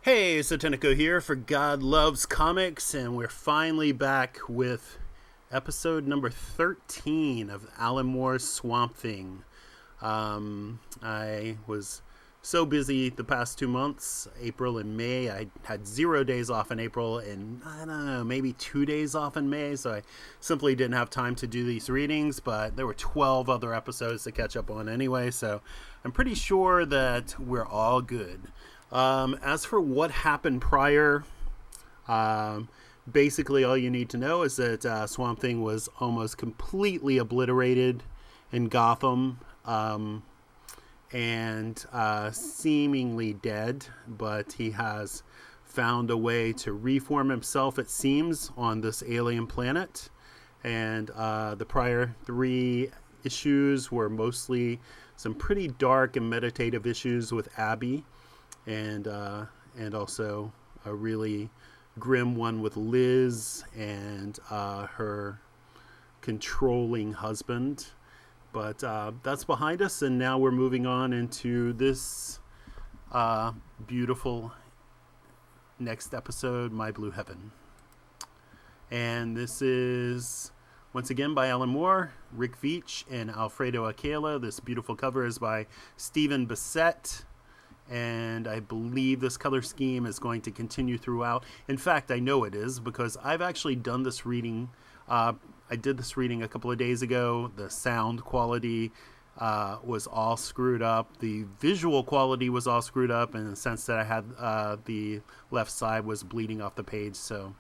Hey, Satanico here for Godlovescomics, and we're finally back with episode number 13 of Alan Moore's Swamp Thing. I was so busy the past 2 months, April and May. I had 0 days off in April and, I don't know, maybe 2 days off in May, so I simply didn't have time to do these readings, but there were 12 other episodes to catch up on anyway, so I'm pretty sure that we're all good. As for what happened prior, basically all you need to know is that Swamp Thing was almost completely obliterated in Gotham, and seemingly dead, but he has found a way to reform himself, it seems, on this alien planet. And the prior 3 issues were mostly some pretty dark and meditative issues with Abby, and also a really grim one with Liz and her controlling husband. But that's behind us, and now we're moving on into this beautiful next episode, My Blue Heaven. And this is, once again, by Alan Moore, Rick Veitch, and Alfredo Akela. This beautiful cover is by Stephen Bissett. And I believe this color scheme is going to continue throughout. In fact, I know it is, because I've actually done this reading. I did this reading a couple of days ago. The sound quality was all screwed up. The visual quality was all screwed up in the sense that I had the left side was bleeding off the page. So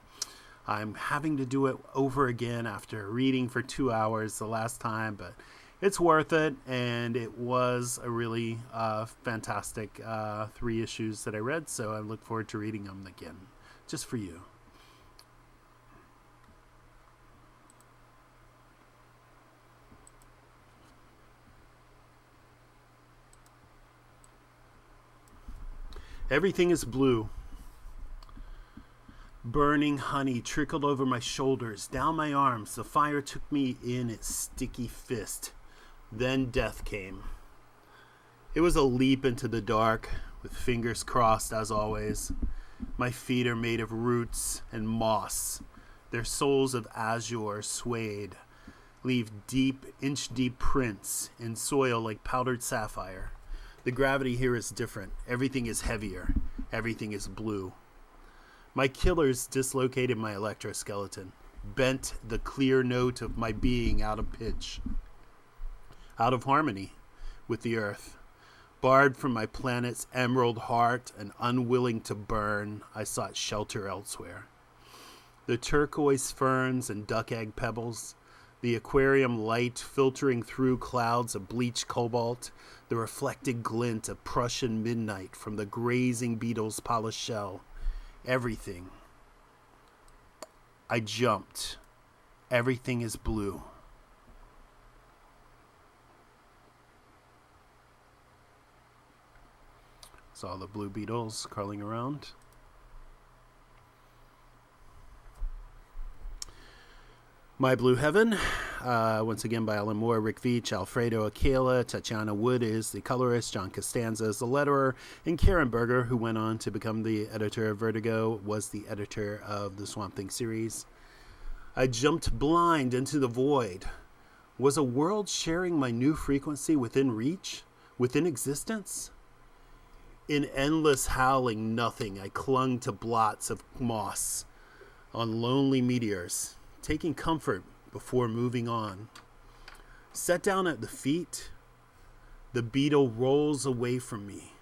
I'm having to do it over again after reading for 2 hours the last time, but it's worth it, and it was a really fantastic 3 issues that I read, so I look forward to reading them again, just for you. Everything is blue. Burning honey trickled over my shoulders, down my arms. The fire took me in its sticky fist. Then death came. It was a leap into the dark, with fingers crossed as always. My feet are made of roots and moss. Their soles of azure swayed, leave deep, inch-deep prints in soil like powdered sapphire. The gravity here is different. Everything is heavier. Everything is blue. My killers dislocated my electroskeleton, bent the clear note of my being out of pitch, out of harmony with the earth. Barred from my planet's emerald heart and unwilling to burn, I sought shelter elsewhere. The turquoise ferns and duck egg pebbles, the aquarium light filtering through clouds of bleached cobalt, the reflected glint of Prussian midnight from the grazing beetle's polished shell. Everything. I jumped. Everything is blue. Saw the blue beetles crawling around. My Blue Heaven, once again by Alan Moore, Rick Veitch, Alfredo Akela, Tatiana Wood is the colorist, John Costanza is the letterer, and Karen Berger, who went on to become the editor of Vertigo, was the editor of the Swamp Thing series. I jumped blind into the void. Was a world sharing my new frequency within reach? Within existence? In endless howling nothing, I clung to blots of moss on lonely meteors, taking comfort before moving on. Set down at the feet, the beetle rolls away from me,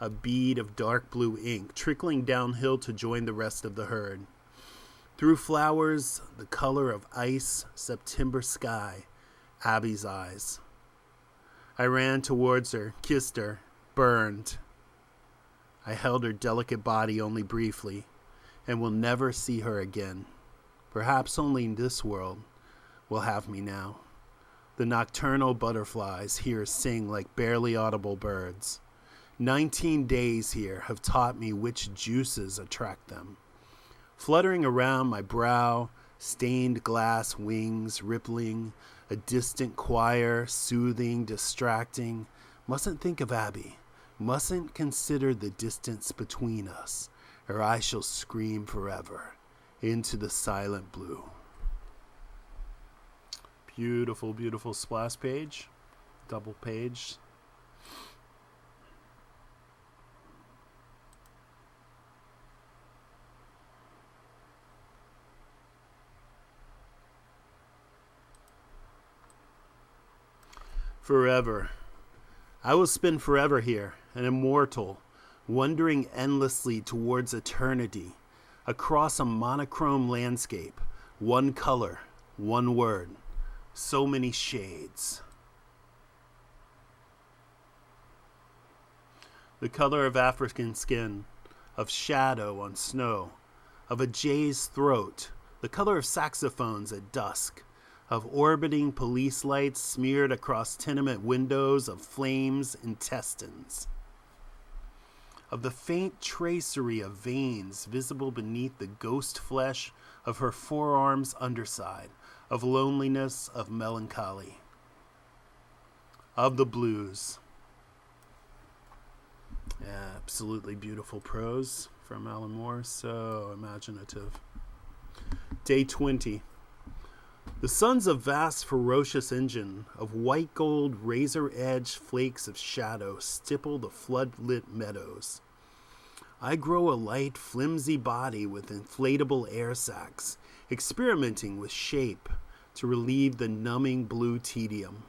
a bead of dark blue ink trickling downhill to join the rest of the herd. Through flowers, the color of ice, September sky, Abby's eyes. I ran towards her, kissed her, burned. I held her delicate body only briefly, and will never see her again. Perhaps only in this world will have me now. The nocturnal butterflies here sing like barely audible birds. 19 days here have taught me which juices attract them. Fluttering around my brow, stained glass wings rippling, a distant choir, soothing, distracting. Mustn't think of Abby. Mustn't consider the distance between us, or I shall scream forever into the silent blue. Beautiful, beautiful splash page. Double page. Forever. I will spend forever here, an immortal, wandering endlessly towards eternity, across a monochrome landscape, one color, one word, so many shades. The color of African skin, of shadow on snow, of a jay's throat, the color of saxophones at dusk, of orbiting police lights smeared across tenement windows of flames' intestines, of the faint tracery of veins visible beneath the ghost flesh of her forearm's underside, of loneliness, of melancholy, of the blues. Absolutely beautiful prose from Alan Moore, so imaginative. Day 20. The sun's a vast, ferocious engine of white gold, razor-edged flakes of shadow stipple the flood-lit meadows. I grow a light, flimsy body with inflatable air sacs, experimenting with shape to relieve the numbing blue tedium.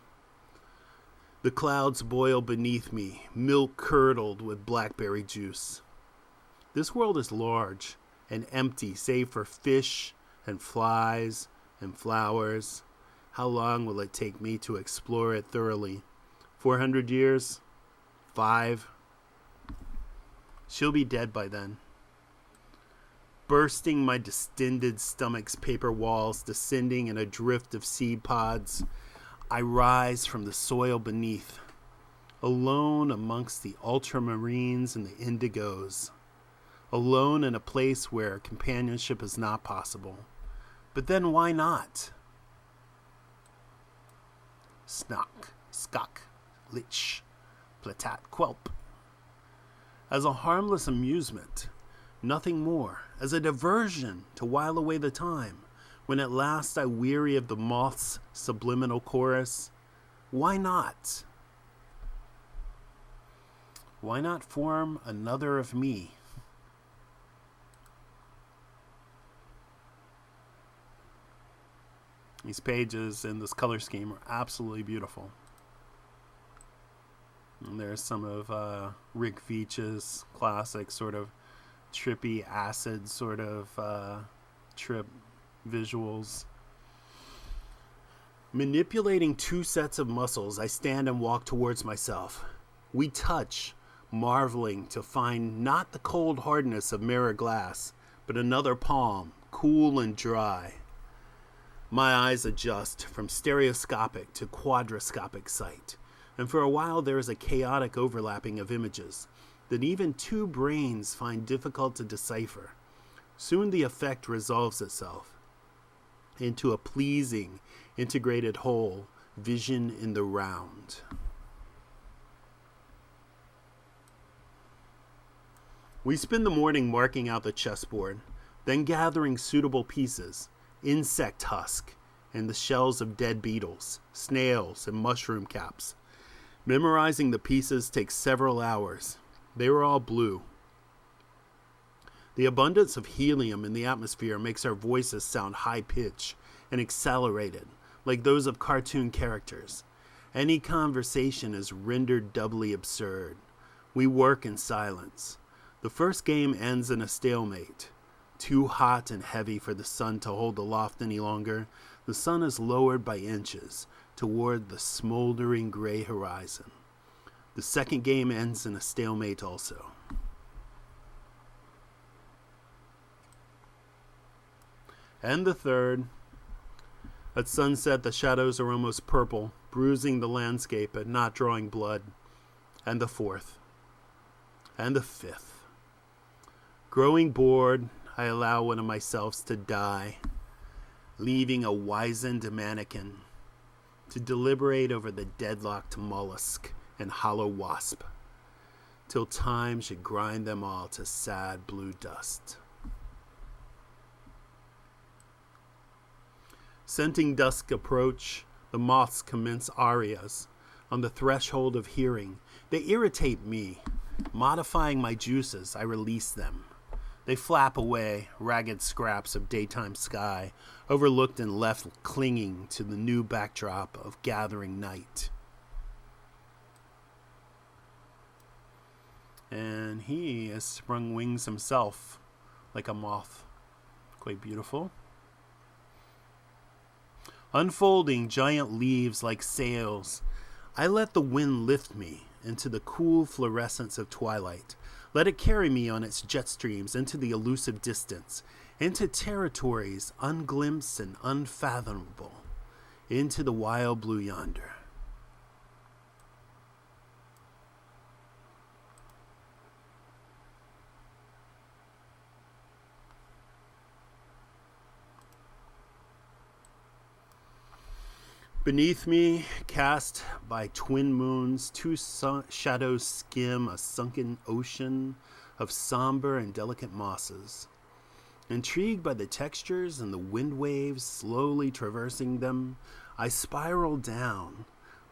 The clouds boil beneath me, milk curdled with blackberry juice. This world is large and empty save for fish and flies and flowers. How long will it take me to explore it thoroughly? 400 years? 5? She'll be dead by then. Bursting my distended stomach's paper walls, descending in a drift of seed pods, I rise from the soil beneath, alone amongst the ultramarines and the indigos, alone in a place where companionship is not possible. But then why not? Snock, skak, lich, platat, quelp. As a harmless amusement, nothing more, as a diversion to while away the time, when at last I weary of the moth's subliminal chorus, why not? Why not form another of me? These pages and this color scheme are absolutely beautiful. And there's some of Rick Veitch's classic sort of trippy acid sort of trip visuals. Manipulating 2 sets of muscles, I stand and walk towards myself. We touch, marveling to find not the cold hardness of mirror glass, but another palm, cool and dry. My eyes adjust from stereoscopic to quadrascopic sight, and for a while there is a chaotic overlapping of images that even 2 brains find difficult to decipher. Soon the effect resolves itself into a pleasing, integrated whole, vision in the round. We spend the morning marking out the chessboard, then gathering suitable pieces, insect husk, and the shells of dead beetles, snails, and mushroom caps. Memorizing the pieces takes several hours. They were all blue. The abundance of helium in the atmosphere makes our voices sound high-pitched and accelerated, like those of cartoon characters. Any conversation is rendered doubly absurd. We work in silence. The first game ends in a stalemate. Too hot and heavy for the sun to hold aloft any longer, the sun is lowered by inches toward the smoldering gray horizon. The second game ends in a stalemate also. And the third. At sunset, the shadows are almost purple, bruising the landscape but not drawing blood. And the fourth. And the fifth. Growing bored, I allow one of myself to die, leaving a wizened mannequin to deliberate over the deadlocked mollusk and hollow wasp, till time should grind them all to sad blue dust. Scenting dusk approach, the moths commence arias. On the threshold of hearing, they irritate me. Modifying my juices, I release them. They flap away, ragged scraps of daytime sky, overlooked and left clinging to the new backdrop of gathering night. And he has sprung wings himself, like a moth. Quite beautiful. Unfolding giant leaves like sails, I let the wind lift me into the cool fluorescence of twilight. Let it carry me on its jet streams into the elusive distance, into territories unglimpsed and unfathomable, into the wild blue yonder. Beneath me, cast by twin moons, two shadows skim a sunken ocean of somber and delicate mosses. Intrigued by the textures and the wind waves slowly traversing them, I spiral down,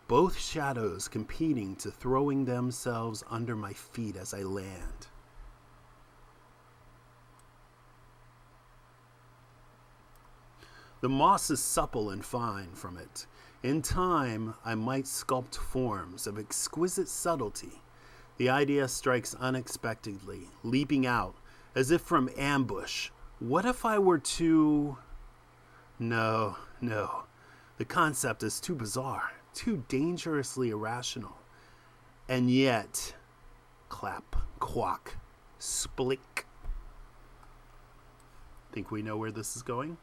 both shadows competing to throwing themselves under my feet as I land. The moss is supple and fine from it. In time, I might sculpt forms of exquisite subtlety. The idea strikes unexpectedly, leaping out, as if from ambush. What if I were to... No. The concept is too bizarre, too dangerously irrational. And yet, clap, quack, splick. Think we know where this is going?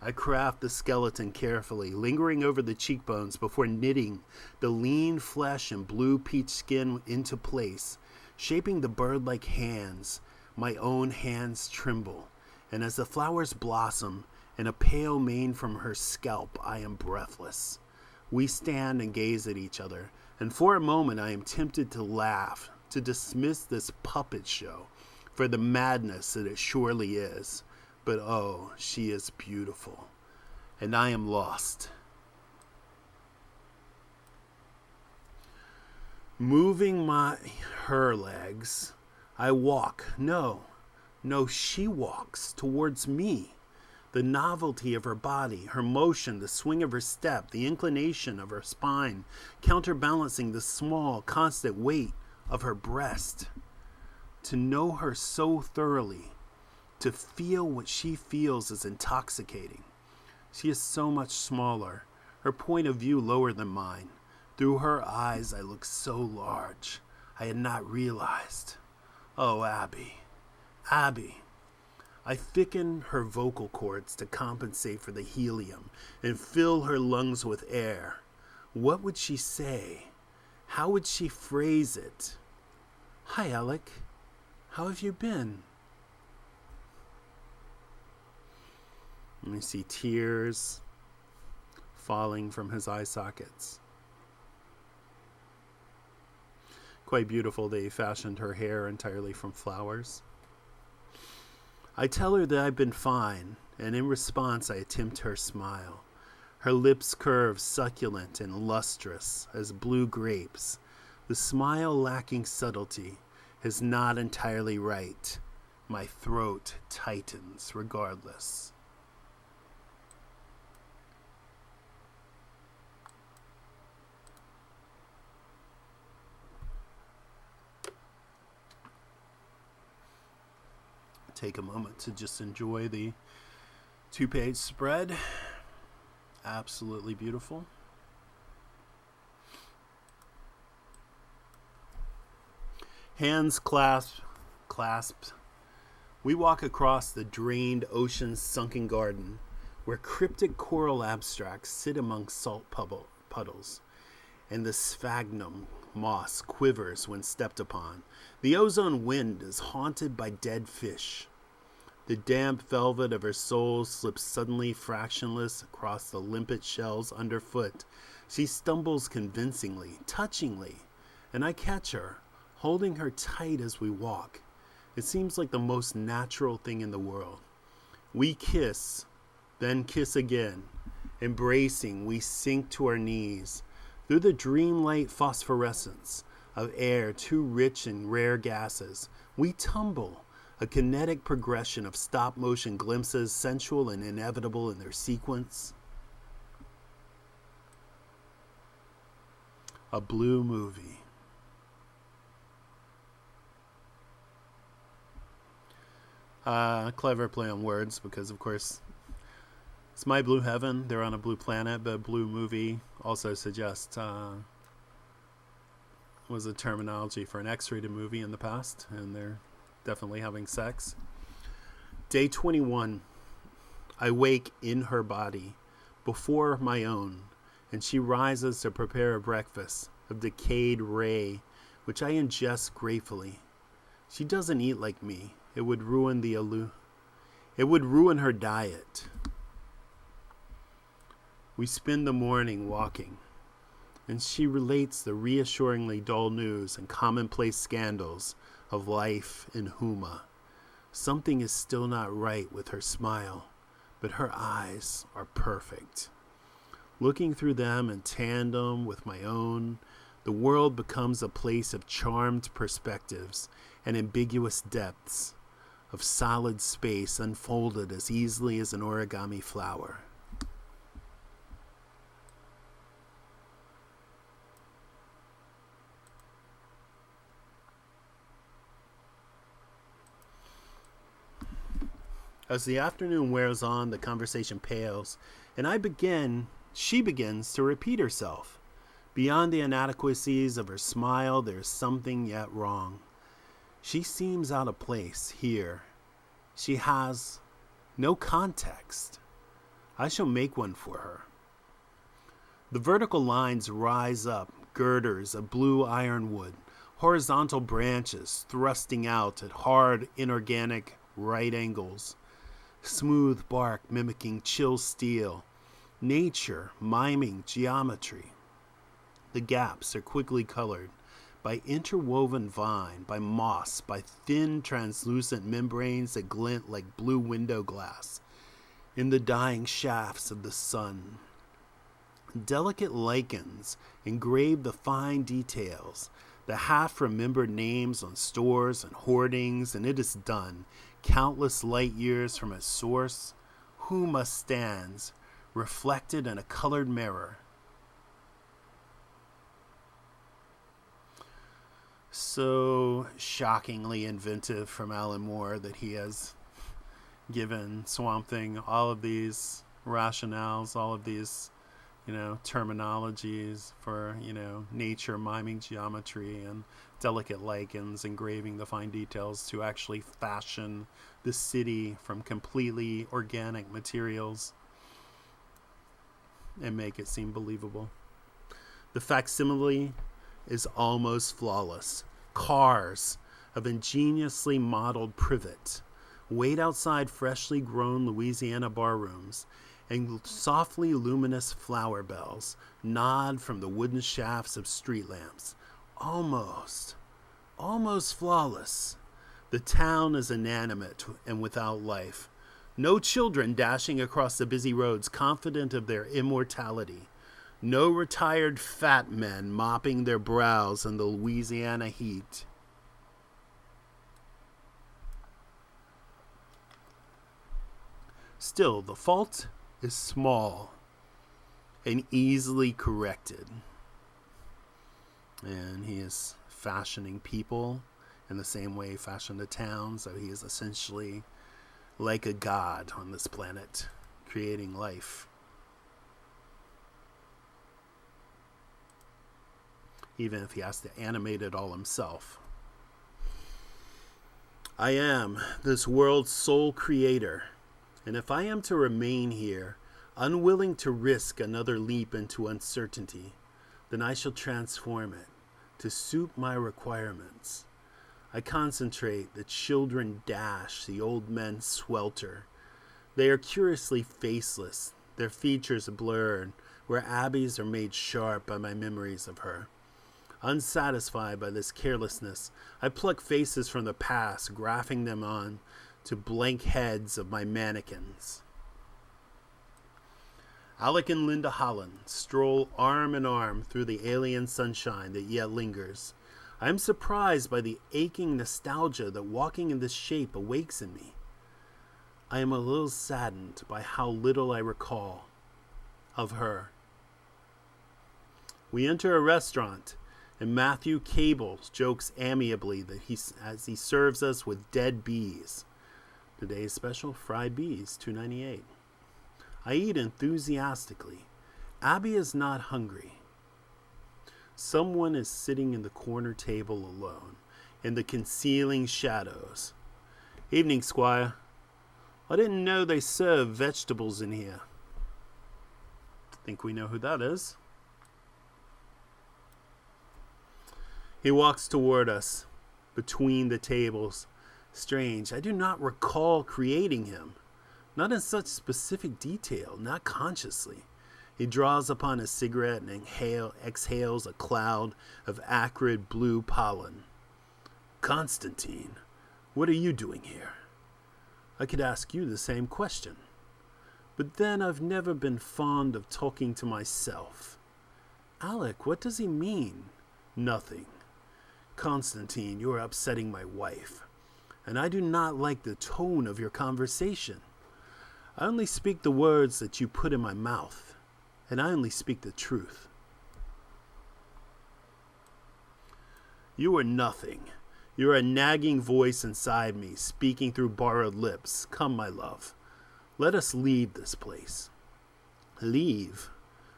I craft the skeleton carefully, lingering over the cheekbones before knitting the lean flesh and blue peach skin into place, shaping the bird-like hands. My own hands tremble, and as the flowers blossom and a pale mane from her scalp, I am breathless. We stand and gaze at each other, and for a moment I am tempted to laugh, to dismiss this puppet show for the madness that it surely is. But oh, she is beautiful, and I am lost. Moving her legs, I walk. No, she walks towards me. The novelty of her body, her motion, the swing of her step, the inclination of her spine, counterbalancing the small, constant weight of her breast. To know her so thoroughly, to feel what she feels is intoxicating. She is so much smaller, her point of view lower than mine. Through her eyes I look so large. I had not realized. Oh, Abby. I thicken her vocal cords to compensate for the helium and fill her lungs with air. What would she say? How would she phrase it? Hi, Alec. How have you been? And we see tears falling from his eye sockets. Quite beautiful that he fashioned her hair entirely from flowers. I tell her that I've been fine, and in response I attempt her smile. Her lips curve succulent and lustrous as blue grapes. The smile lacking subtlety is not entirely right. My throat tightens regardless. Take a moment to just enjoy the 2-page spread. Absolutely beautiful. Hands clasped, we walk across the drained ocean's sunken garden, where cryptic coral abstracts sit among salt puddles, and the sphagnum moss quivers when stepped upon. The ozone wind is haunted by dead fish. The damp velvet of her soul slips suddenly fractionless across the limpid shells underfoot. She stumbles convincingly, touchingly, and I catch her, holding her tight as we walk. It seems like the most natural thing in the world. We kiss, then kiss again. Embracing, we sink to our knees. Through the dreamlight phosphorescence of air too rich in rare gases, we tumble, a kinetic progression of stop-motion glimpses, sensual and inevitable in their sequence. A blue movie. Clever play on words because, of course, it's my blue heaven. They're on a blue planet, but blue movie also suggests was a terminology for an X-rated movie in the past, and they're definitely having sex. Day 21. I wake in her body, before my own, and she rises to prepare a breakfast of decayed ray, which I ingest gratefully. She doesn't eat like me. It would ruin her diet. We spend the morning walking, and she relates the reassuringly dull news and commonplace scandals of life in Huma. Something is still not right with her smile, but her eyes are perfect. Looking through them in tandem with my own, the world becomes a place of charmed perspectives and ambiguous depths, of solid space unfolded as easily as an origami flower. As the afternoon wears on, the conversation pales, and she begins to repeat herself. Beyond the inadequacies of her smile, there is something yet wrong. She seems out of place here. She has no context. I shall make one for her. The vertical lines rise up, girders of blue ironwood, horizontal branches thrusting out at hard, inorganic right angles, smooth bark mimicking chill steel, nature miming geometry. The gaps are quickly colored by interwoven vine, by moss, by thin translucent membranes that glint like blue window glass in the dying shafts of the sun. Delicate lichens engrave the fine details, the half-remembered names on stores and hoardings, and it is done. Countless light years from its source, Huma stands, reflected in a colored mirror. So shockingly inventive from Alan Moore that he has given Swamp Thing all of these rationales, all of these, terminologies for, nature miming geometry and delicate lichens engraving the fine details to actually fashion the city from completely organic materials and make it seem believable. The facsimile is almost flawless. Cars of ingeniously modeled privet wait outside freshly grown Louisiana barrooms, and softly luminous flower bells nod from the wooden shafts of street lamps. Almost flawless. The town is inanimate and without life. No children dashing across the busy roads confident of their immortality. No retired fat men mopping their brows in the Louisiana heat. Still, the fault is small and easily corrected. And he is fashioning people in the same way he fashioned the town, so he is essentially like a god on this planet, creating life. Even if he has to animate it all himself. I am this world's sole creator, and if I am to remain here, unwilling to risk another leap into uncertainty, then I shall transform it to suit my requirements. I concentrate, the children dash, the old men swelter. They are curiously faceless, their features blurred, where abbeys are made sharp by my memories of her. Unsatisfied by this carelessness, I pluck faces from the past, grafting them on to blank heads of my mannequins. Alec and Linda Holland stroll arm in arm through the alien sunshine that yet lingers. I am surprised by the aching nostalgia that walking in this shape awakes in me. I am a little saddened by how little I recall of her. We enter a restaurant, and Matthew Cable jokes amiably that as he serves us with dead bees. Today's special, fried bees, $2.98. I eat enthusiastically. Abby is not hungry. Someone is sitting in the corner table alone, in the concealing shadows. Evening, Squire. I didn't know they serve vegetables in here. Think we know who that is. He walks toward us, between the tables. Strange, I do not recall creating him. Not in such specific detail, not consciously. He draws upon a cigarette and exhales a cloud of acrid blue pollen. Constantine, what are you doing here? I could ask you the same question. But then I've never been fond of talking to myself. Alec, what does he mean? Nothing. Constantine, you are upsetting my wife, and I do not like the tone of your conversation. I only speak the words that you put in my mouth, and I only speak the truth. You are nothing. You are a nagging voice inside me, speaking through borrowed lips. Come, my love, let us leave this place. Leave?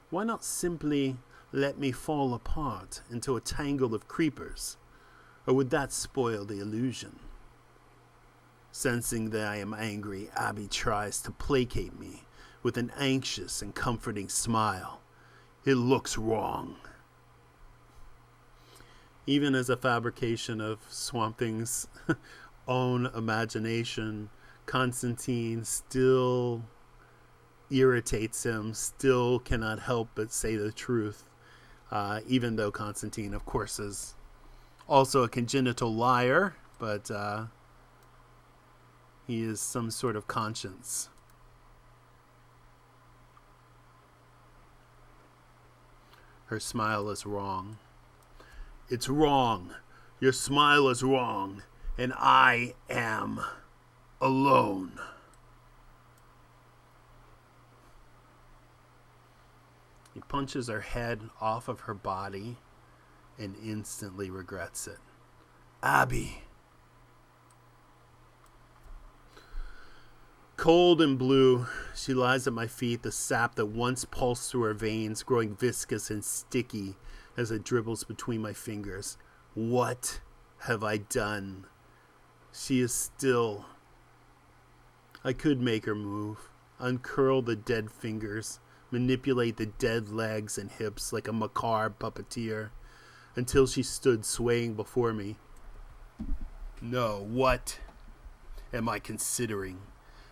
Why not simply let me fall apart into a tangle of creepers? Or would that spoil the illusion? Sensing that I am angry, Abby tries to placate me with an anxious and comforting smile. It looks wrong. Even as a fabrication of Swamp Thing's own imagination, Constantine still irritates him, still cannot help but say the truth, even though Constantine, of course, is also a congenital liar, but he is some sort of conscience. Her smile is wrong. It's wrong. Your smile is wrong, and I am alone. He punches her head off of her body and instantly regrets it. Abby. Cold and blue, she lies at my feet, the sap that once pulsed through her veins growing viscous and sticky as it dribbles between my fingers. What have I done? She is still. I could make her move, uncurl the dead fingers, manipulate the dead legs and hips like a macabre puppeteer, until she stood swaying before me. No, what am I considering?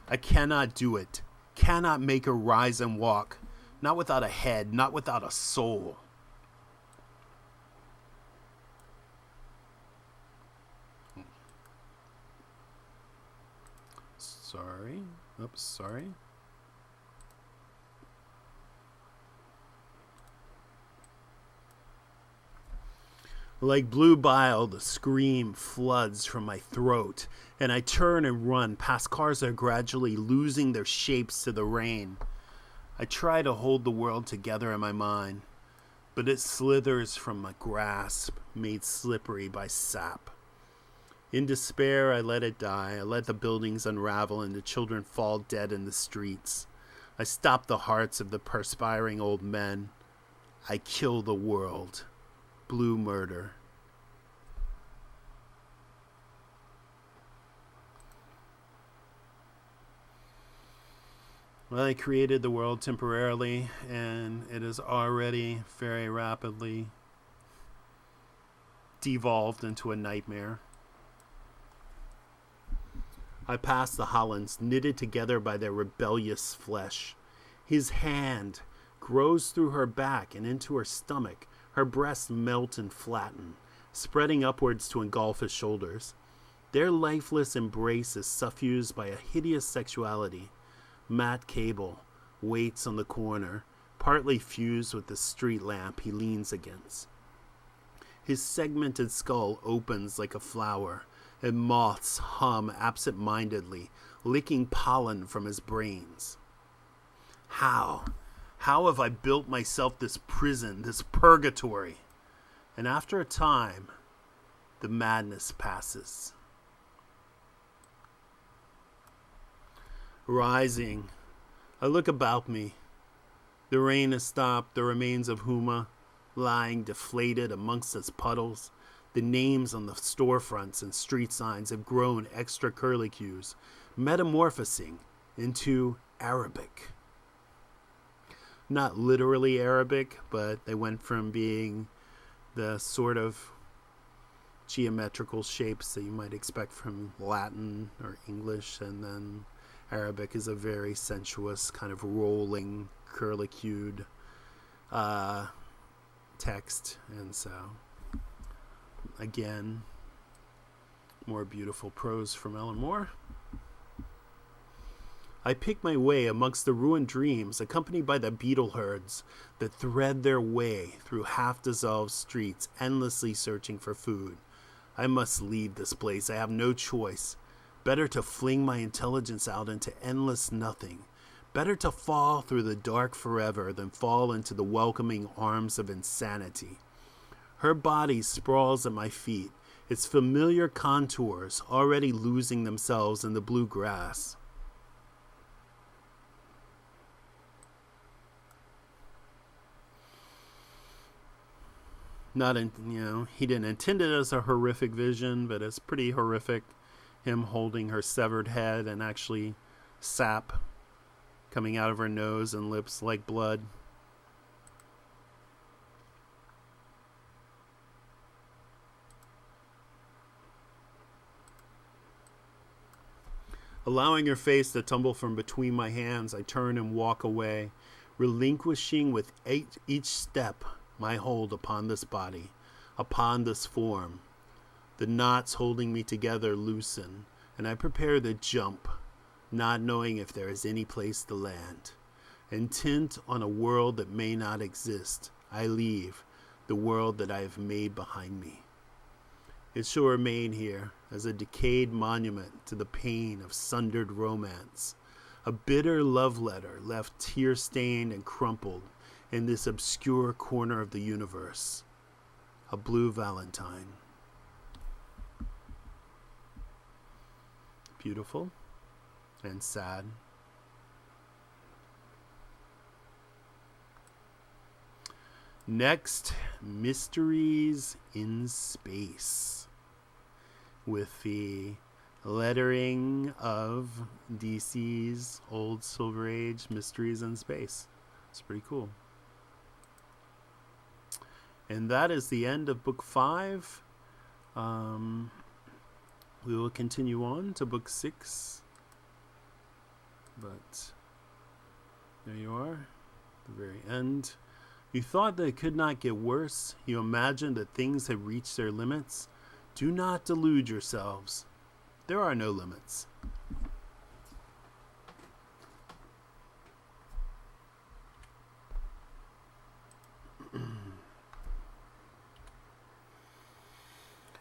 I cannot do it. Cannot make her rise and walk. Not without a head, not without a soul. Sorry. Oops, sorry. Like blue bile, the scream floods from my throat, and I turn and run past cars that are gradually losing their shapes to the rain. I try to hold the world together in my mind, but it slithers from my grasp, made slippery by sap. In despair, I let it die. I let the buildings unravel and the children fall dead in the streets. I stop the hearts of the perspiring old men. I kill the world. Blue murder. Well, I created the world temporarily, and it is already very rapidly devolved into a nightmare. I pass the Hollands, knitted together by their rebellious flesh. His hand grows through her back and into her stomach, Her breasts melt and flatten, spreading upwards to engulf his shoulders. Their lifeless embrace is suffused by a hideous sexuality. Matt Cable waits on the corner, partly fused with the street lamp he leans against. His segmented skull opens like a flower, and moths hum absent-mindedly, licking pollen from his brains. How have I built myself this prison, this purgatory? And after a time, the madness passes. Rising, I look about me. The rain has stopped, the remains of Huma lying deflated amongst its puddles. The names on the storefronts and street signs have grown extra curlicues, metamorphosing into Arabic. Not literally Arabic, but they went from being the sort of geometrical shapes that you might expect from Latin or English, and then Arabic is a very sensuous, kind of rolling, curlicued text. And so, again, more beautiful prose from Ellen Moore. I pick my way amongst the ruined dreams, accompanied by the beetle herds that thread their way through half-dissolved streets, endlessly searching for food. I must leave this place. I have no choice. Better to fling my intelligence out into endless nothing. Better to fall through the dark forever than fall into the welcoming arms of insanity. Her body sprawls at my feet, its familiar contours already losing themselves in the blue grass. He didn't intend it as a horrific vision, but it's pretty horrific. Him holding her severed head and actually sap coming out of her nose and lips like blood. Allowing her face to tumble from between my hands, I turn and walk away, relinquishing with each step my hold upon this body, upon this form. The knots holding me together loosen, and I prepare to jump, not knowing if there is any place to land. Intent on a world that may not exist, I leave the world that I have made behind me. It shall remain here as a decayed monument to the pain of sundered romance, a bitter love letter left tear-stained and crumpled in this obscure corner of the universe. A blue Valentine. Beautiful and sad. Next, Mysteries in Space, with the lettering of DC's old Silver Age Mysteries in Space. It's pretty cool. And that is the end of book 5. We will continue on to book 6. But there you are, the very end. You thought that it could not get worse. You imagined that things had reached their limits. Do not delude yourselves. There are no limits.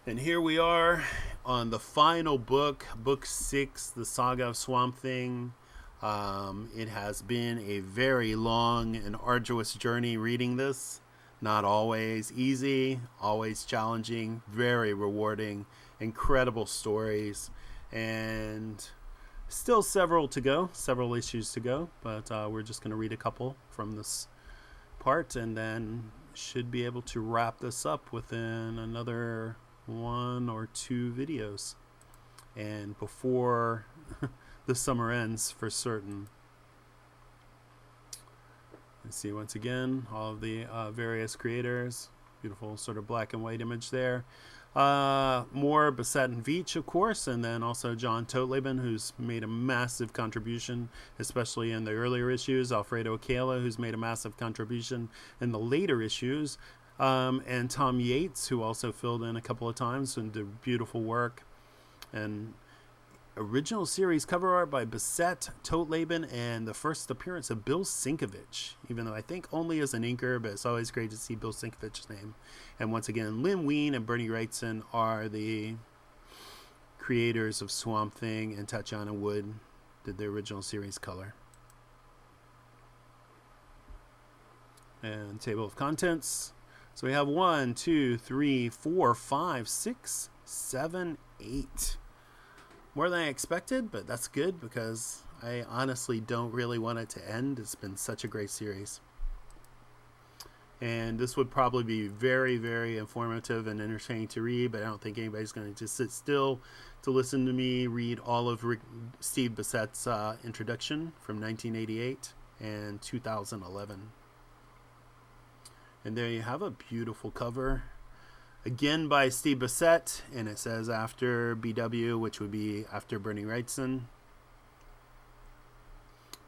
And here we are on the final book, book 6, The Saga of Swamp Thing. It has been a very long and arduous journey reading this. Not always easy, always challenging, very rewarding, incredible stories, and still several issues to go, but we're just going to read a couple from this part and then should be able to wrap this up within another 1 or 2 videos, and before the summer ends for certain. You see once again all of the various creators. Beautiful sort of black and white image there. More Bassett and Veitch, of course, and then also John Totleben, who's made a massive contribution, especially in the earlier issues. Alfredo Keela, who's made a massive contribution in the later issues. And Tom Yates, who also filled in a couple of times and did beautiful work. And original series cover art by Bissett, Totleben, and the first appearance of Bill Sienkiewicz, even though I think only as an inker, but it's always great to see Bill Sienkiewicz's name. And once again, Lynn Wein and Bernie Wrightson are the creators of Swamp Thing, and Tatiana Wood did the original series color. And table of contents. So we have 1, 2, 3, 4, 5, 6, 7, 8. More than I expected, but that's good because I honestly don't really want it to end. It's been such a great series. And this would probably be very, very informative and entertaining to read, but I don't think anybody's going to just sit still to listen to me read all of Steve Bissett's introduction from 1988 and 2011. And there you have a beautiful cover. Again by Steve Bissett, and it says after BW, which would be after Bernie Wrightson.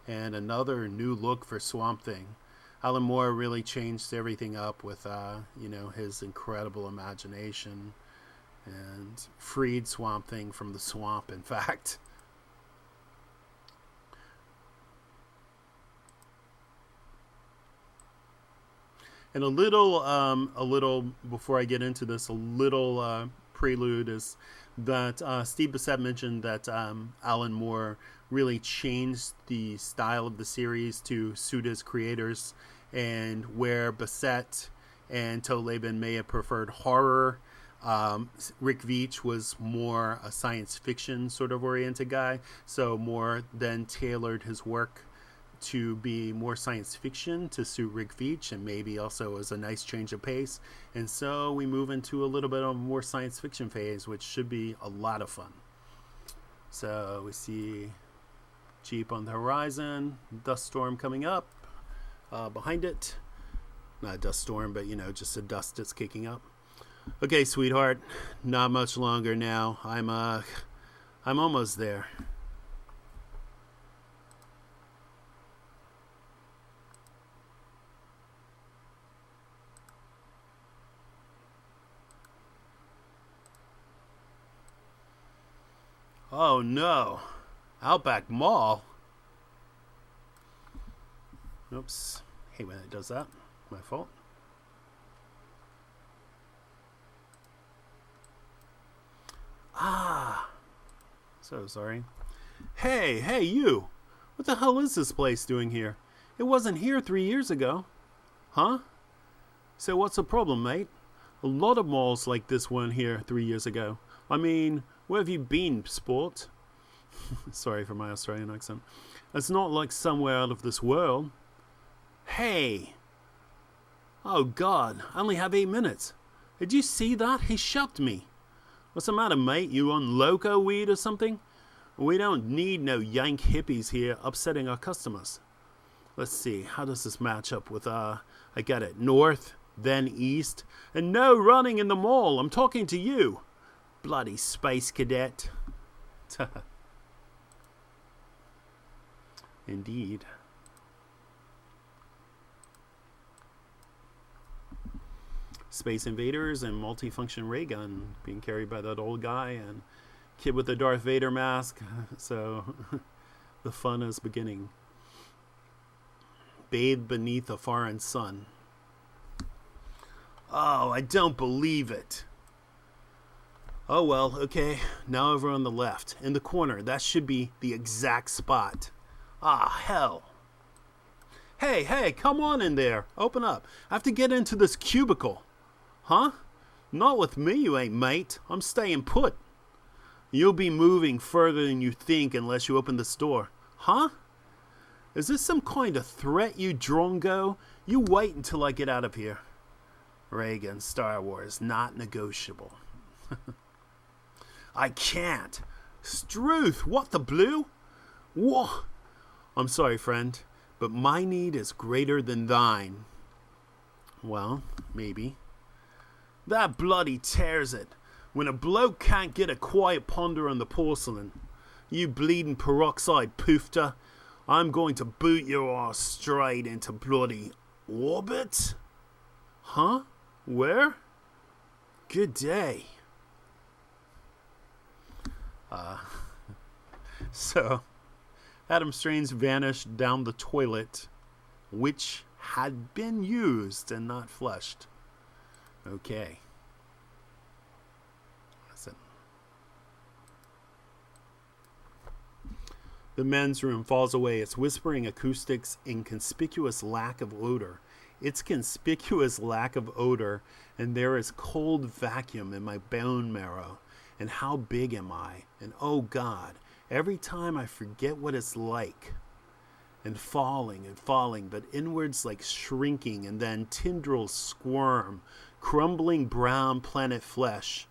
And another new look for Swamp Thing. Alan Moore really changed everything up with, his incredible imagination and freed Swamp Thing from the swamp, in fact. And a little before I get into this, a little prelude is that Steve Bissett mentioned that Alan Moore really changed the style of the series to suit his creators, and where Bissett and Totleben may have preferred horror, Rick Veitch was more a science fiction sort of oriented guy, so more then tailored his work to be more science fiction to suit Rick Veitch, and maybe also as a nice change of pace. And so we move into a little bit of a more science fiction phase, which should be a lot of fun. So we see Jeep on the horizon, dust storm coming up behind it. Not a dust storm, but just a dust that's kicking up. Okay, sweetheart, not much longer now. I'm almost there. Oh no, Outback Mall. Oops, hate when it does that. My fault. So sorry. Hey, you! What the hell is this place doing here? It wasn't here 3 years ago. Huh? So what's the problem, mate? A lot of malls like this weren't here 3 years ago. I mean, where have you been, sport? Sorry for my Australian accent. It's not like somewhere out of this world. Hey! Oh God, I only have 8 minutes. Did you see that? He shoved me. What's the matter, mate? You on loco weed or something? We don't need no yank hippies here upsetting our customers. Let's see, how does this match up with, I get it, north, then east, and no running in the mall. I'm talking to you. Bloody space cadet. Indeed. Space Invaders and multifunction ray gun being carried by that old guy and kid with the Darth Vader mask. So the fun is beginning. Bathed beneath a foreign sun. Oh, I don't believe it. Oh well, okay. Now over on the left, in the corner. That should be the exact spot. Ah, hell. Hey, come on in there. Open up. I have to get into this cubicle. Huh? Not with me, you ain't, mate. I'm staying put. You'll be moving further than you think unless you open this door. Huh? Is this some kind of threat, you drongo? You wait until I get out of here. Reagan, Star Wars, not negotiable. I can't. Struth, what the blue? Whoa. I'm sorry, friend, but my need is greater than thine. Well, maybe. That bloody tears it. When a bloke can't get a quiet ponder on the porcelain. You bleeding peroxide poofter. I'm going to boot your ass straight into bloody orbit? Huh? Where? Good day. So, Adam Strange vanished down the toilet, which had been used and not flushed. Okay. Listen. The men's room falls away. Its whispering acoustics in conspicuous lack of odor. It's conspicuous lack of odor, and there is cold vacuum in my bone marrow. And how big am I? And oh God, every time I forget what it's like. And falling, but inwards like shrinking, and then tendrils squirm, crumbling brown planet flesh.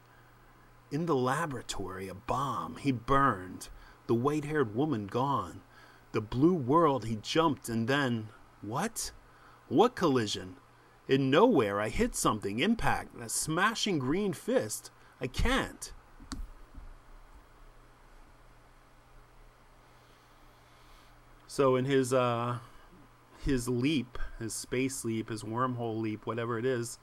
In the laboratory, a bomb. He burned. The white-haired woman gone. The blue world, he jumped, and then... What? What collision? In nowhere, I hit something. Impact. A smashing green fist. I can't. So in his leap, his space leap, his wormhole leap, whatever it is,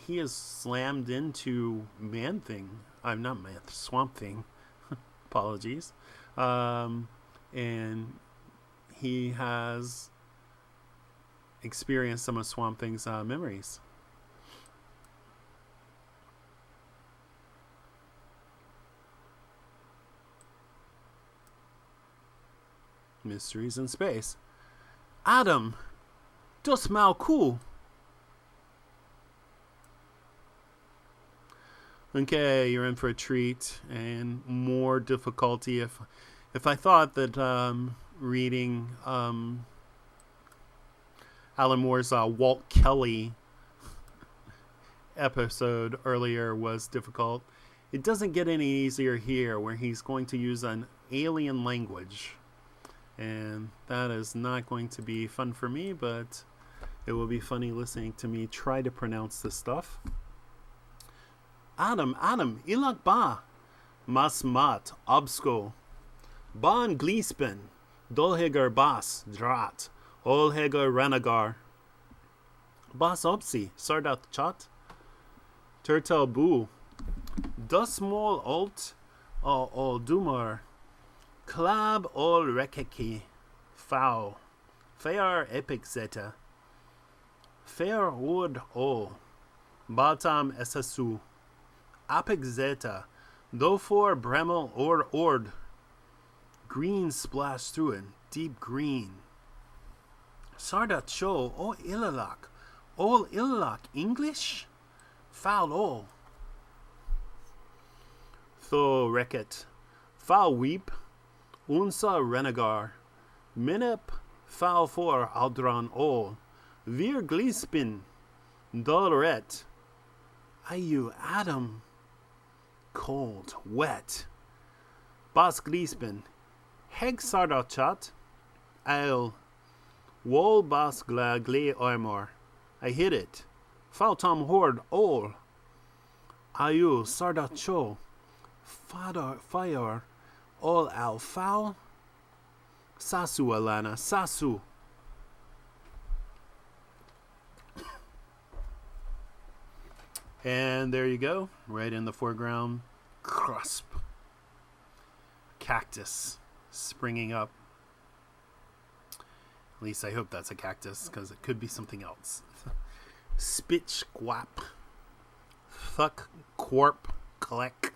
he is slammed into Man-Thing. I'm not Man, Swamp Thing. Apologies. And he has experienced some of Swamp Thing's memories. Mysteries in space. Adam, du smell cool. Okay, you're in for a treat and more difficulty. If I thought that reading Alan Moore's Walt Kelly episode earlier was difficult, it doesn't get any easier here, where he's going to use an alien language. And that is not going to be fun for me, but it will be funny listening to me try to pronounce this stuff. Adam, ilak ba, mas mat, obsco, ban glispen, dolhegar bas, drat, olhegar renagar, bas opsi, sardat chat, turtel bu, dusmol alt, ol dumar, Klab ol rekeki, fau, fair epic zeta, fair wood ol, batam esasu, apic zeta, do for bremel or ord, green splash through it, deep green. Sardat show, ol ilalak, English? Foul ol. Tho reket, foul weep, Unsa renegar, minep fal for aldran ol, vir glispin, dolret, ayu Adam, cold, wet, bas glispin, heg sardachat, al, wol bas glagle armor, I hit it, fal tom hord ol, ayu sardacho, fire, All al foul. Sasu Alana, Sasu. And there you go, right in the foreground. Crusp. Cactus springing up. At least I hope that's a cactus, because it could be something else. Spit squap. Thuck quarp kleck.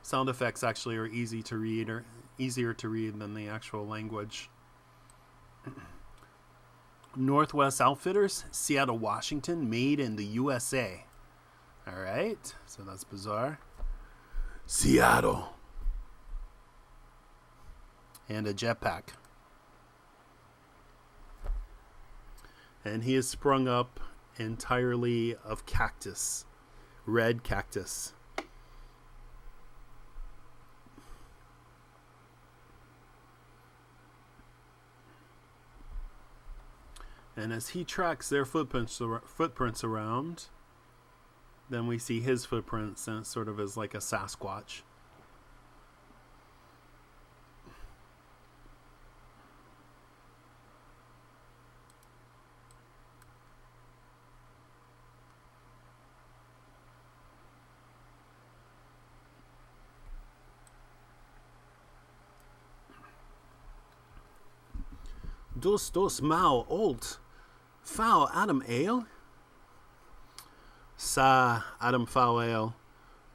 Sound effects actually are easier to read than the actual language. Northwest Outfitters, Seattle, Washington, made in the USA. All right, so that's bizarre. Seattle. And a jetpack. And he is sprung up entirely of cactus, red cactus. And as he tracks their footprints around, then we see his footprints, and it sort of is like a Sasquatch. Dus mau old. Foul Adam ale? Sa Adam foul ale.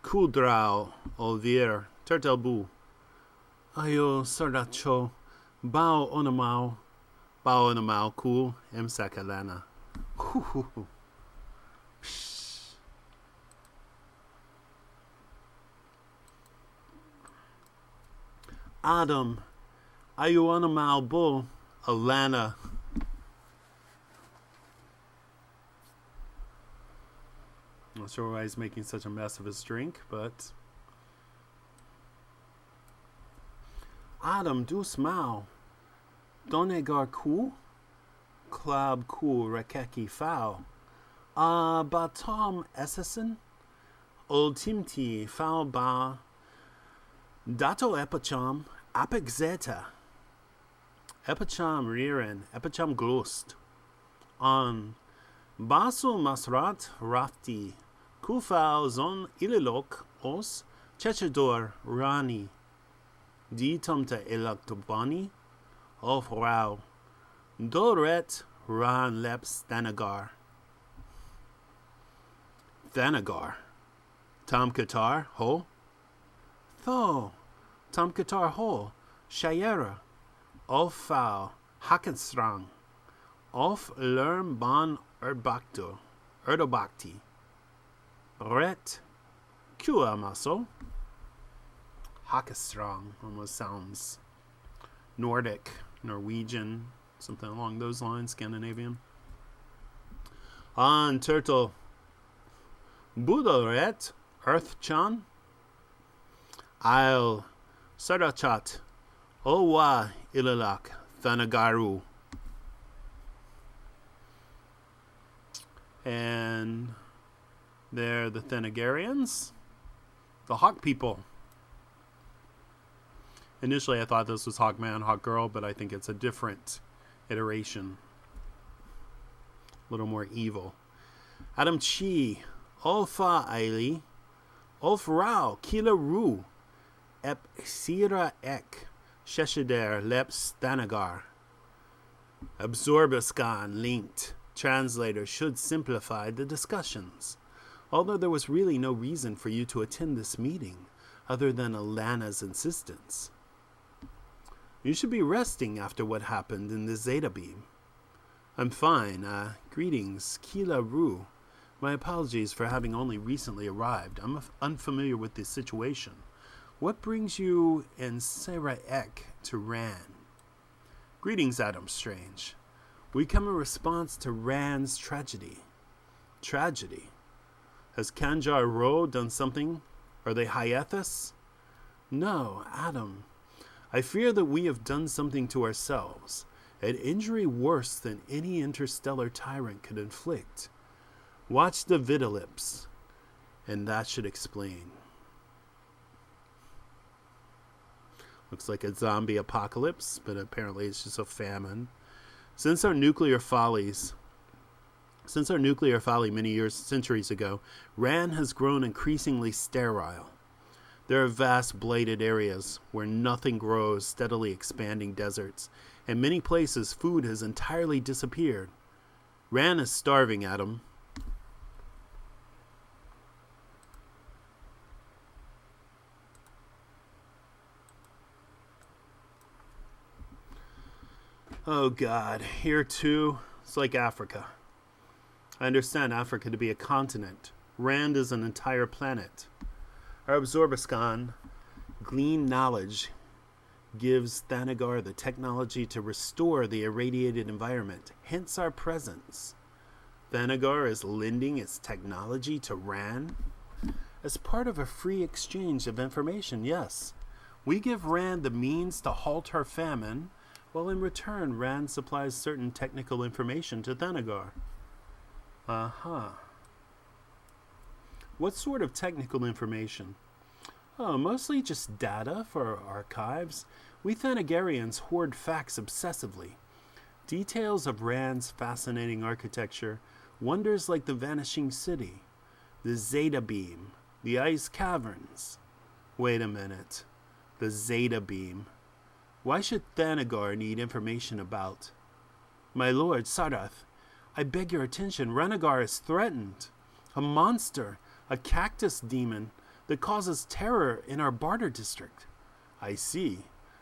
Kudrau olvier turtelbu. Ayo sardacho. Bao onamau. Bao onamau cool. Em sakalana. Adam. Ayo onamau bull. Alana. Not sure why he's making such a mess of his drink, but Adam dus mau. Donegar ku? Klab ku rekeki fau. Batom essessen? Ultimti fau ba. Dato epacham apek zeta. Epacham rieren, epacham glust. On Basul masrat rafti. Kufau zon ililok os chechador rani. Di tomta elaktobani. Of rau. Doret ran leps thanagar. Thanagar. Tom Qatar ho. Tho. Tom Qatar ho. Shayera. Of fau. Hackenstrang. Of lerm ban erbakto. Erdobakti. Ret. Kua maso. Hackenstrang almost sounds Nordic, Norwegian, something along those lines, Scandinavian. On turtle. Budoret. Earthchan. I'll Sarachat. Owa Ilalak. Thanagaru. And they're the Thanagarians, the Hawk people. Initially, I thought this was Hawkman, Hawkgirl, but I think it's a different iteration. A little more evil. Adam Chi, Olfa Aili, Olf Rao, Keela Roo, Ep Sira Ek, Sheshider Leps Thanagar. Absorbiscan linked. Translator should simplify the discussions. Although there was really no reason for you to attend this meeting, other than Alana's insistence. You should be resting after what happened in the Zeta Beam. I'm fine. Greetings, Keela Roo. My apologies for having only recently arrived. I'm unfamiliar with this situation. What brings you and Sarah Ek to Rann? Greetings, Adam Strange. We come in response to Rann's tragedy. Tragedy? Has Kanjar Ro done something? Are they Hyethus? No, Adam. I fear that we have done something to ourselves, an injury worse than any interstellar tyrant could inflict. Watch the Vitalips, and that should explain. Looks like a zombie apocalypse, but apparently it's just a famine. Since our nuclear folly many centuries ago, Rann has grown increasingly sterile. There are vast bladed areas where nothing grows, steadily expanding deserts. In many places, food has entirely disappeared. Rann is starving, Adam. Oh God, here too, it's like Africa. I understand Africa to be a continent. Rand is an entire planet. Our Absorbiscan glean knowledge gives Thanagar the technology to restore the irradiated environment, hence our presence. Thanagar is lending its technology to Rann as part of a free exchange of information, yes. We give Rann the means to halt her famine, while in return Rann supplies certain technical information to Thanagar. What sort of technical information? Oh, mostly just data for our archives. We Thanagarians hoard facts obsessively. Details of Rann's fascinating architecture, wonders like the vanishing city, the Zeta Beam, the ice caverns. Wait a minute. The Zeta Beam. Why should Thanagar need information about My lord, Sardath, I beg your attention. Renegar is threatened. A monster, a cactus demon that causes terror in our barter district. I see.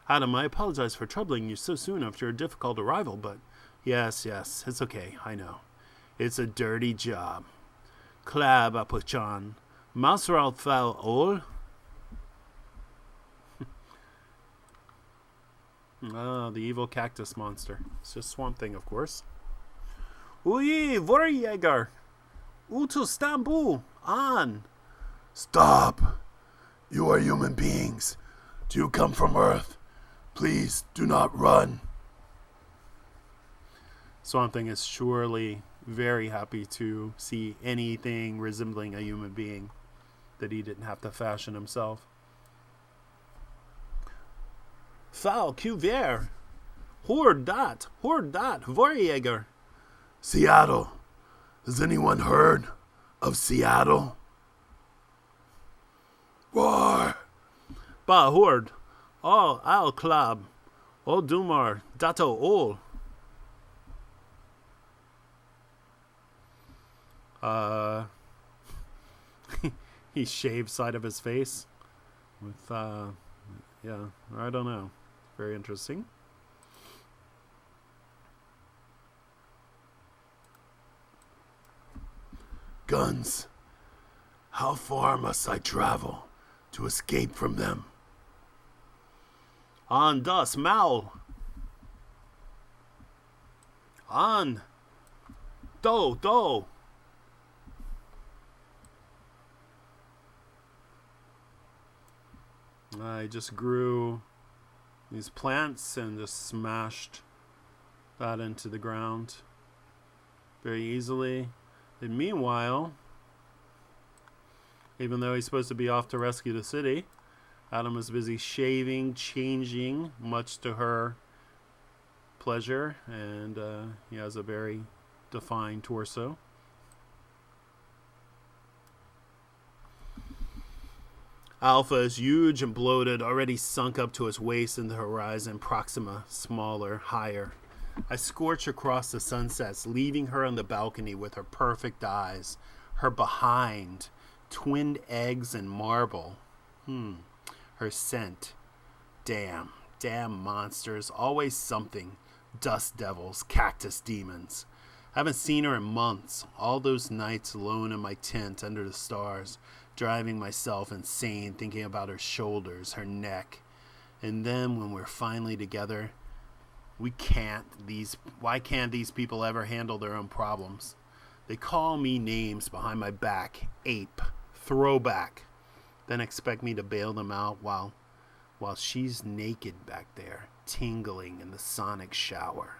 Adam, I apologize for troubling you so soon after a difficult arrival, but yes, it's okay, I know. It's a dirty job. Klab apochan. Masral fal ol. The evil cactus monster. It's just Swamp Thing, of course. Uy, Vorjäger! Utu Stambu! On! Stop! You are human beings. Do you come from Earth? Please do not run. Swamp Thing is surely very happy to see anything resembling a human being that he didn't have to fashion himself. Foul Cuvier! Hord dat, Vorjäger! Seattle. Has anyone heard of Seattle? Roar! Ba Hord! All al Klab! O Dumar, Dato Ol! He shaved side of his face with, yeah, I don't know. Very interesting. Guns. How far must I travel to escape from them? On das Maul! On! Do! I just grew these plants and just smashed that into the ground very easily. And meanwhile, even though he's supposed to be off to rescue the city, Adam is busy shaving, changing, much to her pleasure, and he has a very defined torso. Alpha is huge and bloated, already sunk up to his waist in the horizon. Proxima, smaller, higher. I scorch across the sunsets, leaving her on the balcony with her perfect eyes. Her behind, twinned eggs and marble. Her scent. Damn monsters. Always something. Dust devils, cactus demons. Haven't seen her in months. All those nights alone in my tent under the stars, driving myself insane thinking about her shoulders, her neck. And then when we're finally together, why can't these people ever handle their own problems? They call me names behind my back. Ape. Throwback. Then expect me to bail them out while she's naked back there, tingling in the sonic shower.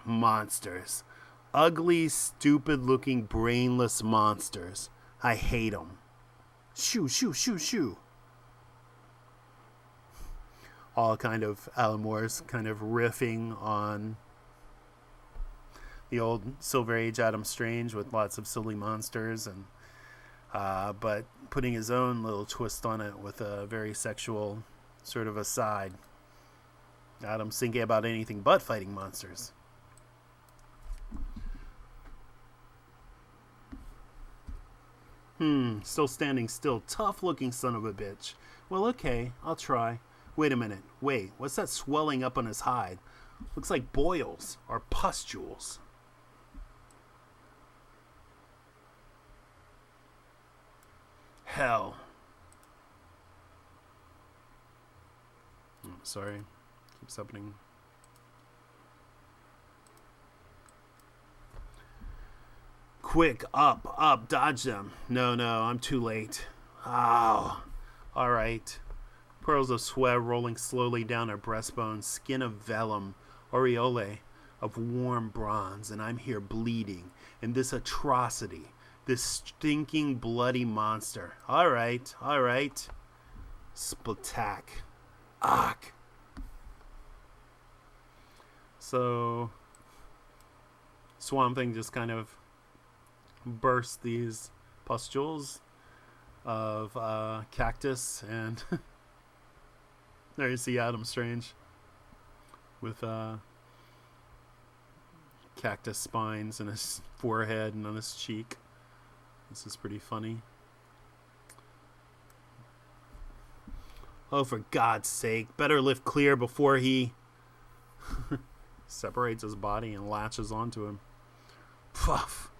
Monsters. Ugly, stupid-looking, brainless monsters. I hate them. Shoo, shoo, shoo, shoo. All kind of Alan Moore's kind of riffing on the old Silver Age Adam Strange with lots of silly monsters, and but putting his own little twist on it with a very sexual sort of aside. Adam's thinking about anything but fighting monsters. Still standing still. Tough looking son of a bitch. Well, okay, I'll try. Wait a minute. Wait, what's that swelling up on his hide? Looks like boils or pustules. Hell. Sorry. Keeps happening. Quick, up, dodge them. No, I'm too late. Ow. All right. Pearls of sweat rolling slowly down her breastbone, skin of vellum, aureole of warm bronze, and I'm here bleeding in this atrocity, this stinking bloody monster. All right. Splatak. Ack. So, Swamp Thing just kind of burst these pustules of cactus, and there you see Adam Strange with cactus spines in his forehead and on his cheek. This is pretty funny. Oh, for God's sake, better lift clear before he separates his body and latches onto him. Puff.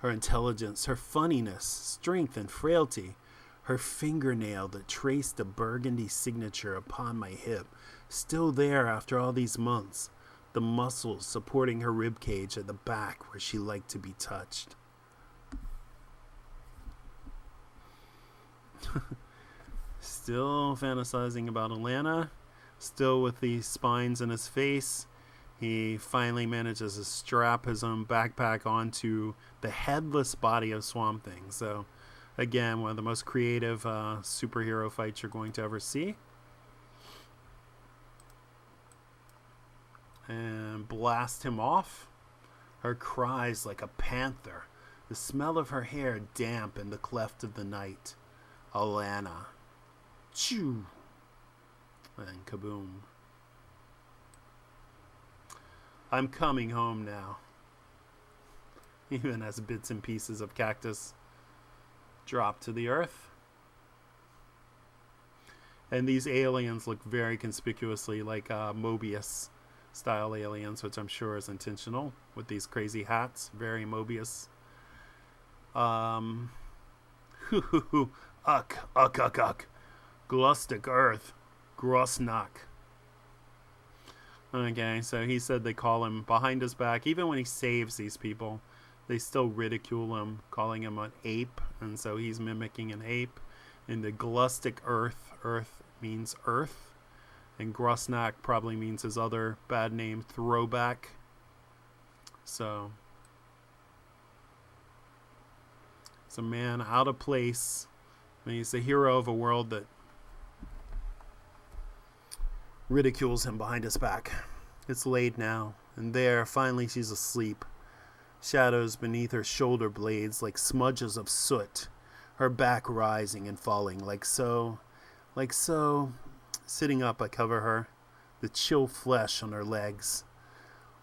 Her intelligence, her funniness, strength, and frailty. Her fingernail that traced the burgundy signature upon my hip, still there after all these months. The muscles supporting her ribcage at the back where she liked to be touched. Still fantasizing about Alana. Still with these spines in his face. He finally manages to strap his own backpack onto the headless body of Swamp Thing. So, again, one of the most creative superhero fights you're going to ever see. And blast him off. Her cries like a panther. The smell of her hair damp in the cleft of the night. Alana. Chew. And kaboom. I'm coming home now. Even as bits and pieces of cactus drop to the earth. And these aliens look very conspicuously like Mobius style aliens, which I'm sure is intentional with these crazy hats. Very Mobius. Uck. Glustic Earth. Grossnack. Okay, so he said they call him behind his back. Even when he saves these people, they still ridicule him, calling him an ape. And so he's mimicking an ape. And the Glustic Earth, Earth means earth. And Grossnack probably means his other bad name, Throwback. So, it's a man out of place. I mean, he's the hero of a world that ridicules him behind his back. It's late now, and there, finally, she's asleep. Shadows beneath her shoulder blades like smudges of soot. Her back rising and falling like so. Sitting up, I cover her, the chill flesh on her legs.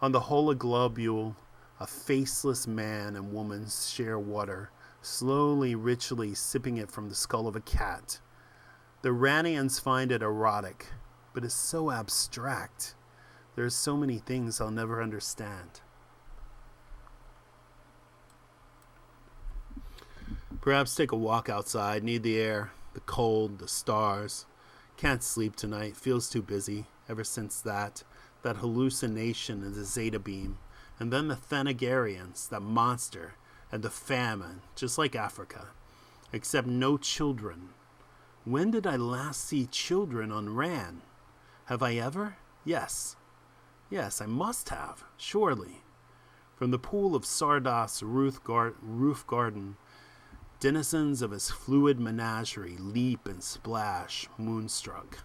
On the hologlobule, a faceless man and woman share water, slowly, ritually sipping it from the skull of a cat. The Rannians find it erotic, but it's so abstract. There's so many things I'll never understand. Perhaps take a walk outside, need the air, the cold, the stars. Can't sleep tonight, feels too busy. Ever since that hallucination in the Zeta Beam, and then the Thanagarians, that monster, and the famine, just like Africa. Except no children. When did I last see children on Rann? Have I ever? Yes, I must have, surely. From the pool of Sardath's roof garden, denizens of his fluid menagerie leap and splash, moonstruck.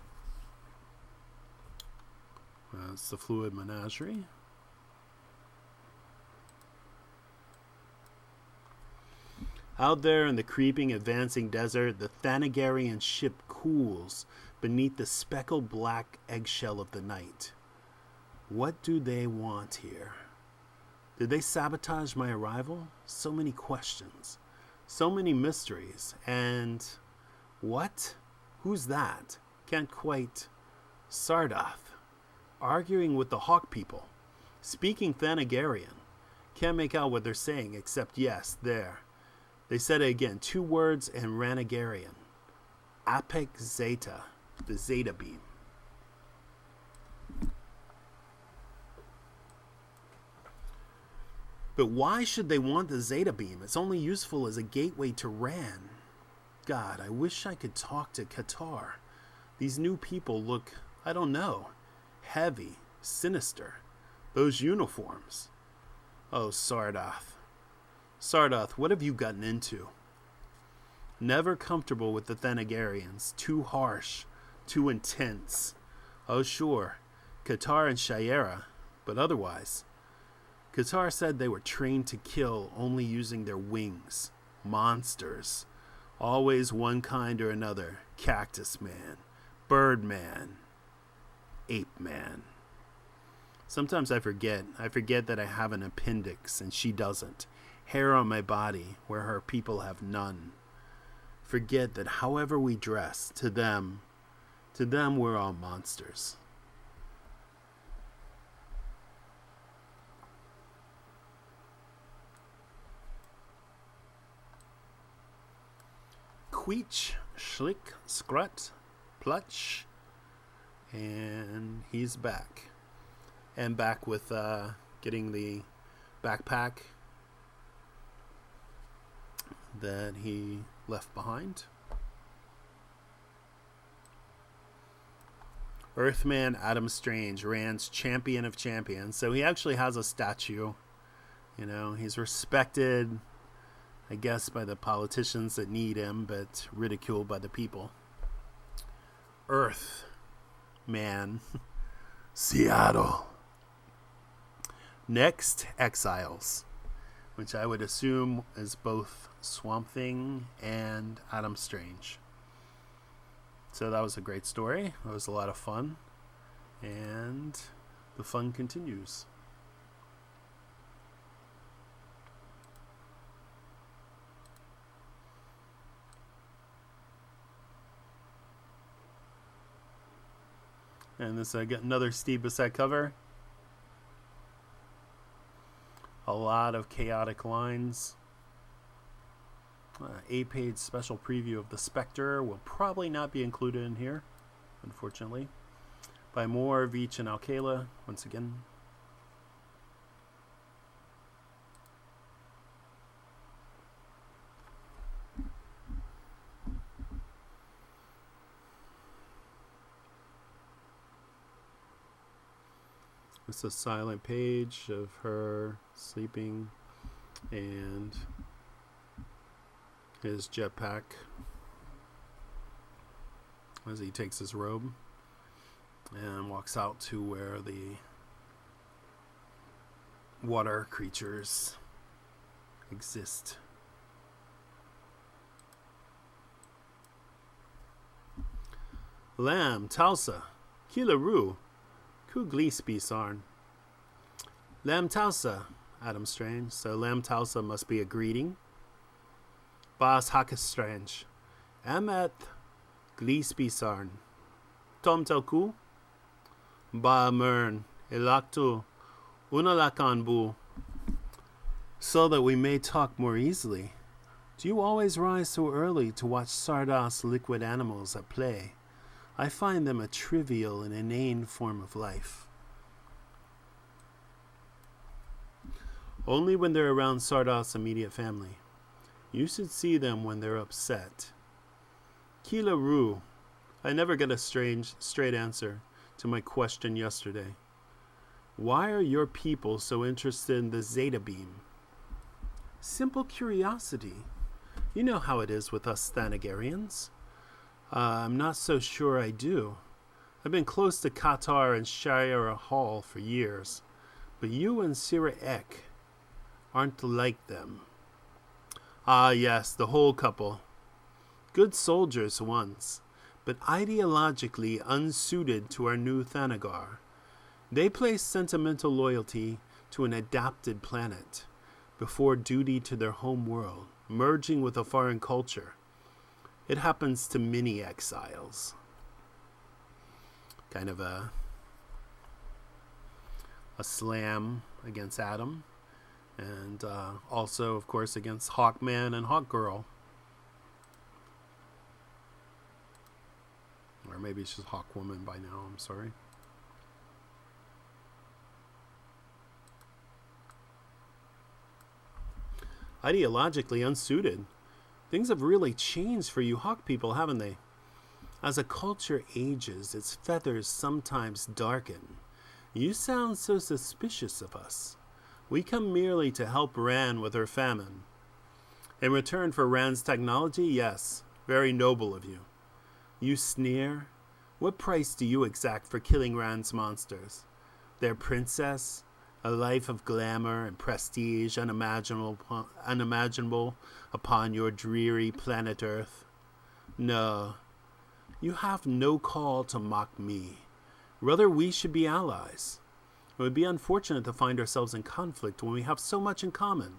That's the fluid menagerie. Out there in the creeping, advancing desert, the Thanagarian ship cools beneath the speckled black eggshell of the night. What do they want here? Did they sabotage my arrival? So many questions. So many mysteries. And what? Who's that? Can't quite. Sardath. Arguing with the Hawk people. Speaking Thanagarian. Can't make out what they're saying except yes, there. They said it again. 2 words in Ranagarian. Apec Zeta. The Zeta Beam. But why should they want the Zeta Beam? It's only useful as a gateway to Rann. God, I wish I could talk to Qatar. These new people look, I don't know, heavy, sinister. Those uniforms. Oh, Sardath. Sardath, what have you gotten into? Never comfortable with the Thanagarians. Too harsh. Too intense. Oh, sure. Qatar and Shayera. But otherwise. Qatar said they were trained to kill only using their wings. Monsters. Always one kind or another. Cactus Man. Bird Man. ape man. Sometimes I forget that I have an appendix and she doesn't. Hair on my body where her people have none. Forget that however we dress, to them we're all monsters. Queech, Schlick, Scrut, Plutch, and he's back. And back with getting the backpack that he left behind. Earthman Adam Strange, Rann's champion of champions. So he actually has a statue. You know, he's respected, I guess, by the politicians that need him, but ridiculed by the people. Earthman. Seattle. Next, Exiles, which I would assume is both Swamp Thing and Adam Strange. So that was a great story. It was a lot of fun. And the fun continues. And this I got another Steve Bissette cover. A lot of chaotic lines. 8-page special preview of The Spectre will probably not be included in here, unfortunately. By Moore, Veach, and Alcala, once again. It's a silent page of her sleeping and his jetpack as he takes his robe and walks out to where the water creatures exist. Lam Tausa, Keela Roo, Kugliesby Sarn. Lam Tausa, Adam Strange. So Lam Tausa must be a greeting. Bas Hakka Strange. Amet Gliesby Sarn. Tom Telku. Ba Mern. Elaktu. Unalakan Bu. So that we may talk more easily. Do you always rise so early to watch Sardas liquid animals at play? I find them a trivial and inane form of life. Only when they're around Sardas' immediate family. You should see them when they're upset. Keela Roo. I never get a straight answer to my question yesterday. Why are your people so interested in the Zeta Beam? Simple curiosity. You know how it is with us Thanagarians. I'm not so sure I do. I've been close to Qatar and Shire Hall for years, but you and Sira Ek aren't like them. Ah, yes, the whole couple. Good soldiers once, but ideologically unsuited to our new Thanagar. They place sentimental loyalty to an adapted planet before duty to their home world, merging with a foreign culture. It happens to many exiles. Kind of a slam against Adam. And also, of course, against Hawkman and Hawkgirl. Or maybe it's just Hawkwoman by now, I'm sorry. Ideologically unsuited. Things have really changed for you Hawk people, haven't they? As a culture ages, its feathers sometimes darken. You sound so suspicious of us. We come merely to help Rann with her famine. In return for Rann's technology, yes, very noble of you. You sneer? What price do you exact for killing Rann's monsters? Their princess? A life of glamour and prestige unimaginable upon your dreary planet Earth? No, you have no call to mock me. Rather, we should be allies. It would be unfortunate to find ourselves in conflict when we have so much in common.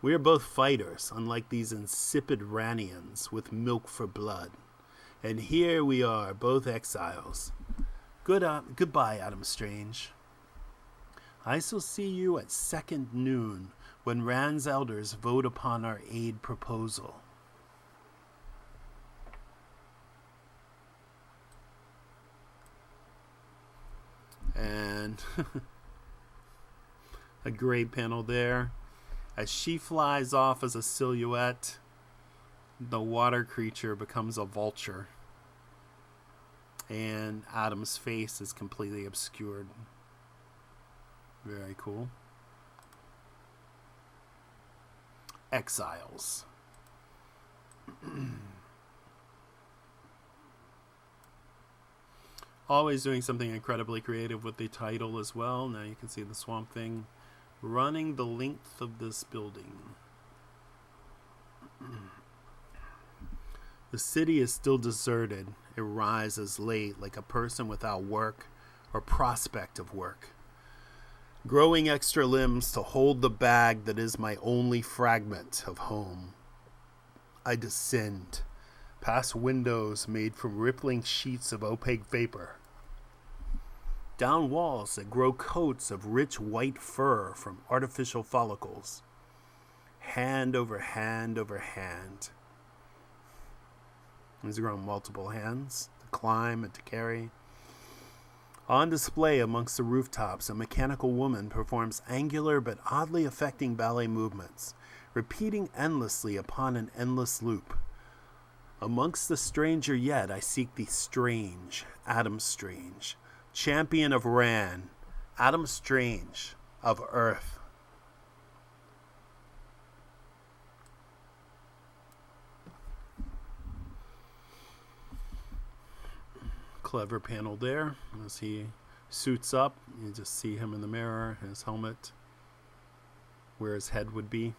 We are both fighters, unlike these insipid Rannians with milk for blood. And here we are, both exiles. Goodbye, Adam Strange. I shall see you at second noon, when Rann's elders vote upon our aid proposal. And a great panel there. As she flies off as a silhouette, the water creature becomes a vulture. And Adam's face is completely obscured. Very cool. Exiles. Always doing something incredibly creative with the title as well. Now you can see the Swamp Thing running the length of this building. The city is still deserted. It rises late like a person without work or prospect of work. Growing extra limbs to hold the bag that is my only fragment of home. I descend past windows made from rippling sheets of opaque vapor, down walls that grow coats of rich white fur from artificial follicles, hand over hand over hand. He's grown multiple hands to climb and to carry. On display amongst the rooftops, a mechanical woman performs angular but oddly affecting ballet movements, repeating endlessly upon an endless loop. Amongst the stranger yet, I seek the strange, Adam Strange, champion of Rann, Adam Strange of Earth. Clever panel there. As he suits up, you just see him in the mirror, his helmet, where his head would be,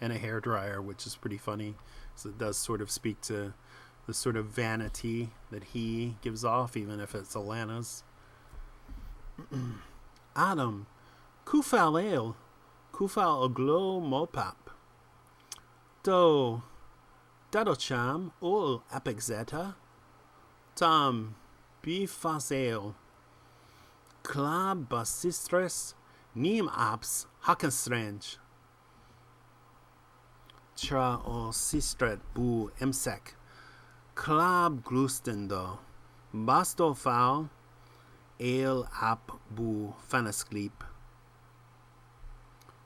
and a hairdryer, which is pretty funny. So it does sort of speak to the sort of vanity that he gives off, even if it's Alana's. Adam, kufal ale, kufal oglo mopap. Do, dadocham ol apexeta. Tam, bifas ale. Klab basistres, nim apps, hakenstrange. Tra o sistret bu emsek. Klab glustendo. Basto fal. El ap bu fanasklip.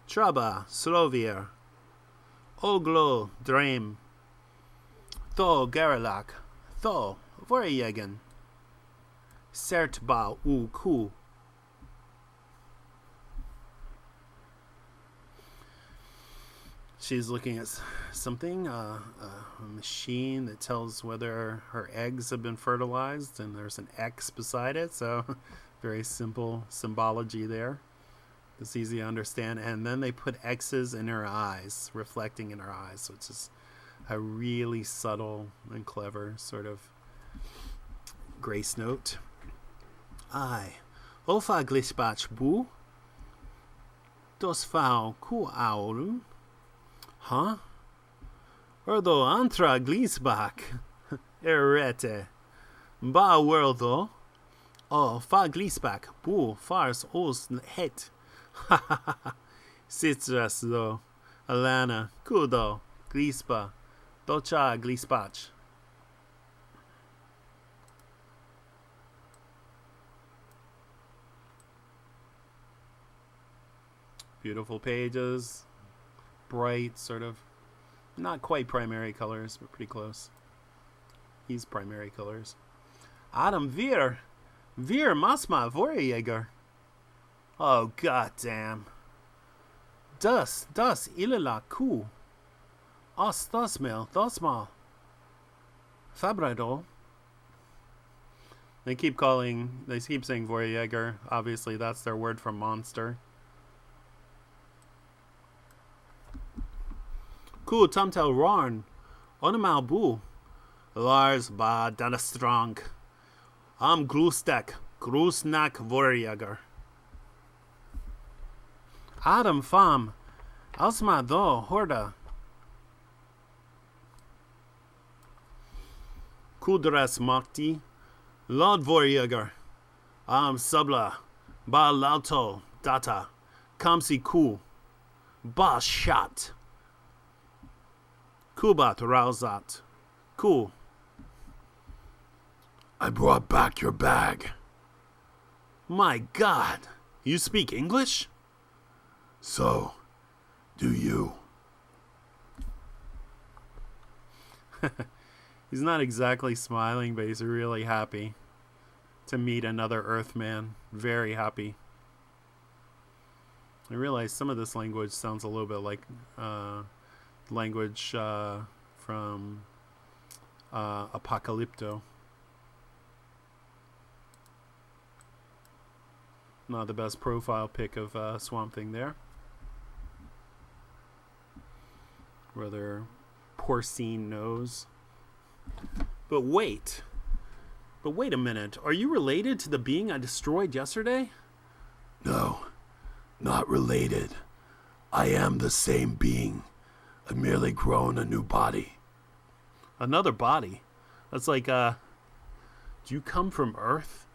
Traba slovier. Oglo drem. Tho garelak. Tho vorjegen. Sert ba u ku. She's looking at something, a machine that tells whether her eggs have been fertilized, and there's an X beside it, so very simple symbology there. It's easy to understand. And then they put X's in her eyes, reflecting in her eyes, which is a really subtle and clever sort of grace note. I, ofa glishbach bu, dos fau ku aulu. Huh? Erdo antra glisbach. Erete. Ba worldo. Oh, fa glisbach. Bu fars os het. Ha ha ha. Citras do. Alana. Kudo. Glisba. Docha glisbach. Beautiful pages. Bright, sort of, not quite primary colors, but pretty close. He's primary colors. Adam wir masma vorjäger. Oh goddamn. Das ilala ku. Os dosmel dosmal. Fabrado. They keep saying Vorjäger. Obviously that's their word for monster. Ku tamtel Rann, onamal bu, Lars ba dana strong, I'm Grusnak Vorjager. Adam fam, Alsma do horda. Kudras Makti, Lord Vorjager. Am Sabla, Ba Lauto, Data, Kamsi Ku, Ba Shat. Kubat Rauzat. Cool. I brought back your bag. My God, you speak English? So, do you? He's not exactly smiling, but he's really happy to meet another Earthman. Very happy. I realize some of this language sounds a little bit like language from Apocalypto. Not the best profile pic of Swamp Thing there. Rather porcine nose. But wait a minute. Are you related to the being I destroyed yesterday? No, not related. I am the same being. I've merely grown a new body. Another body? That's like, do you come from Earth?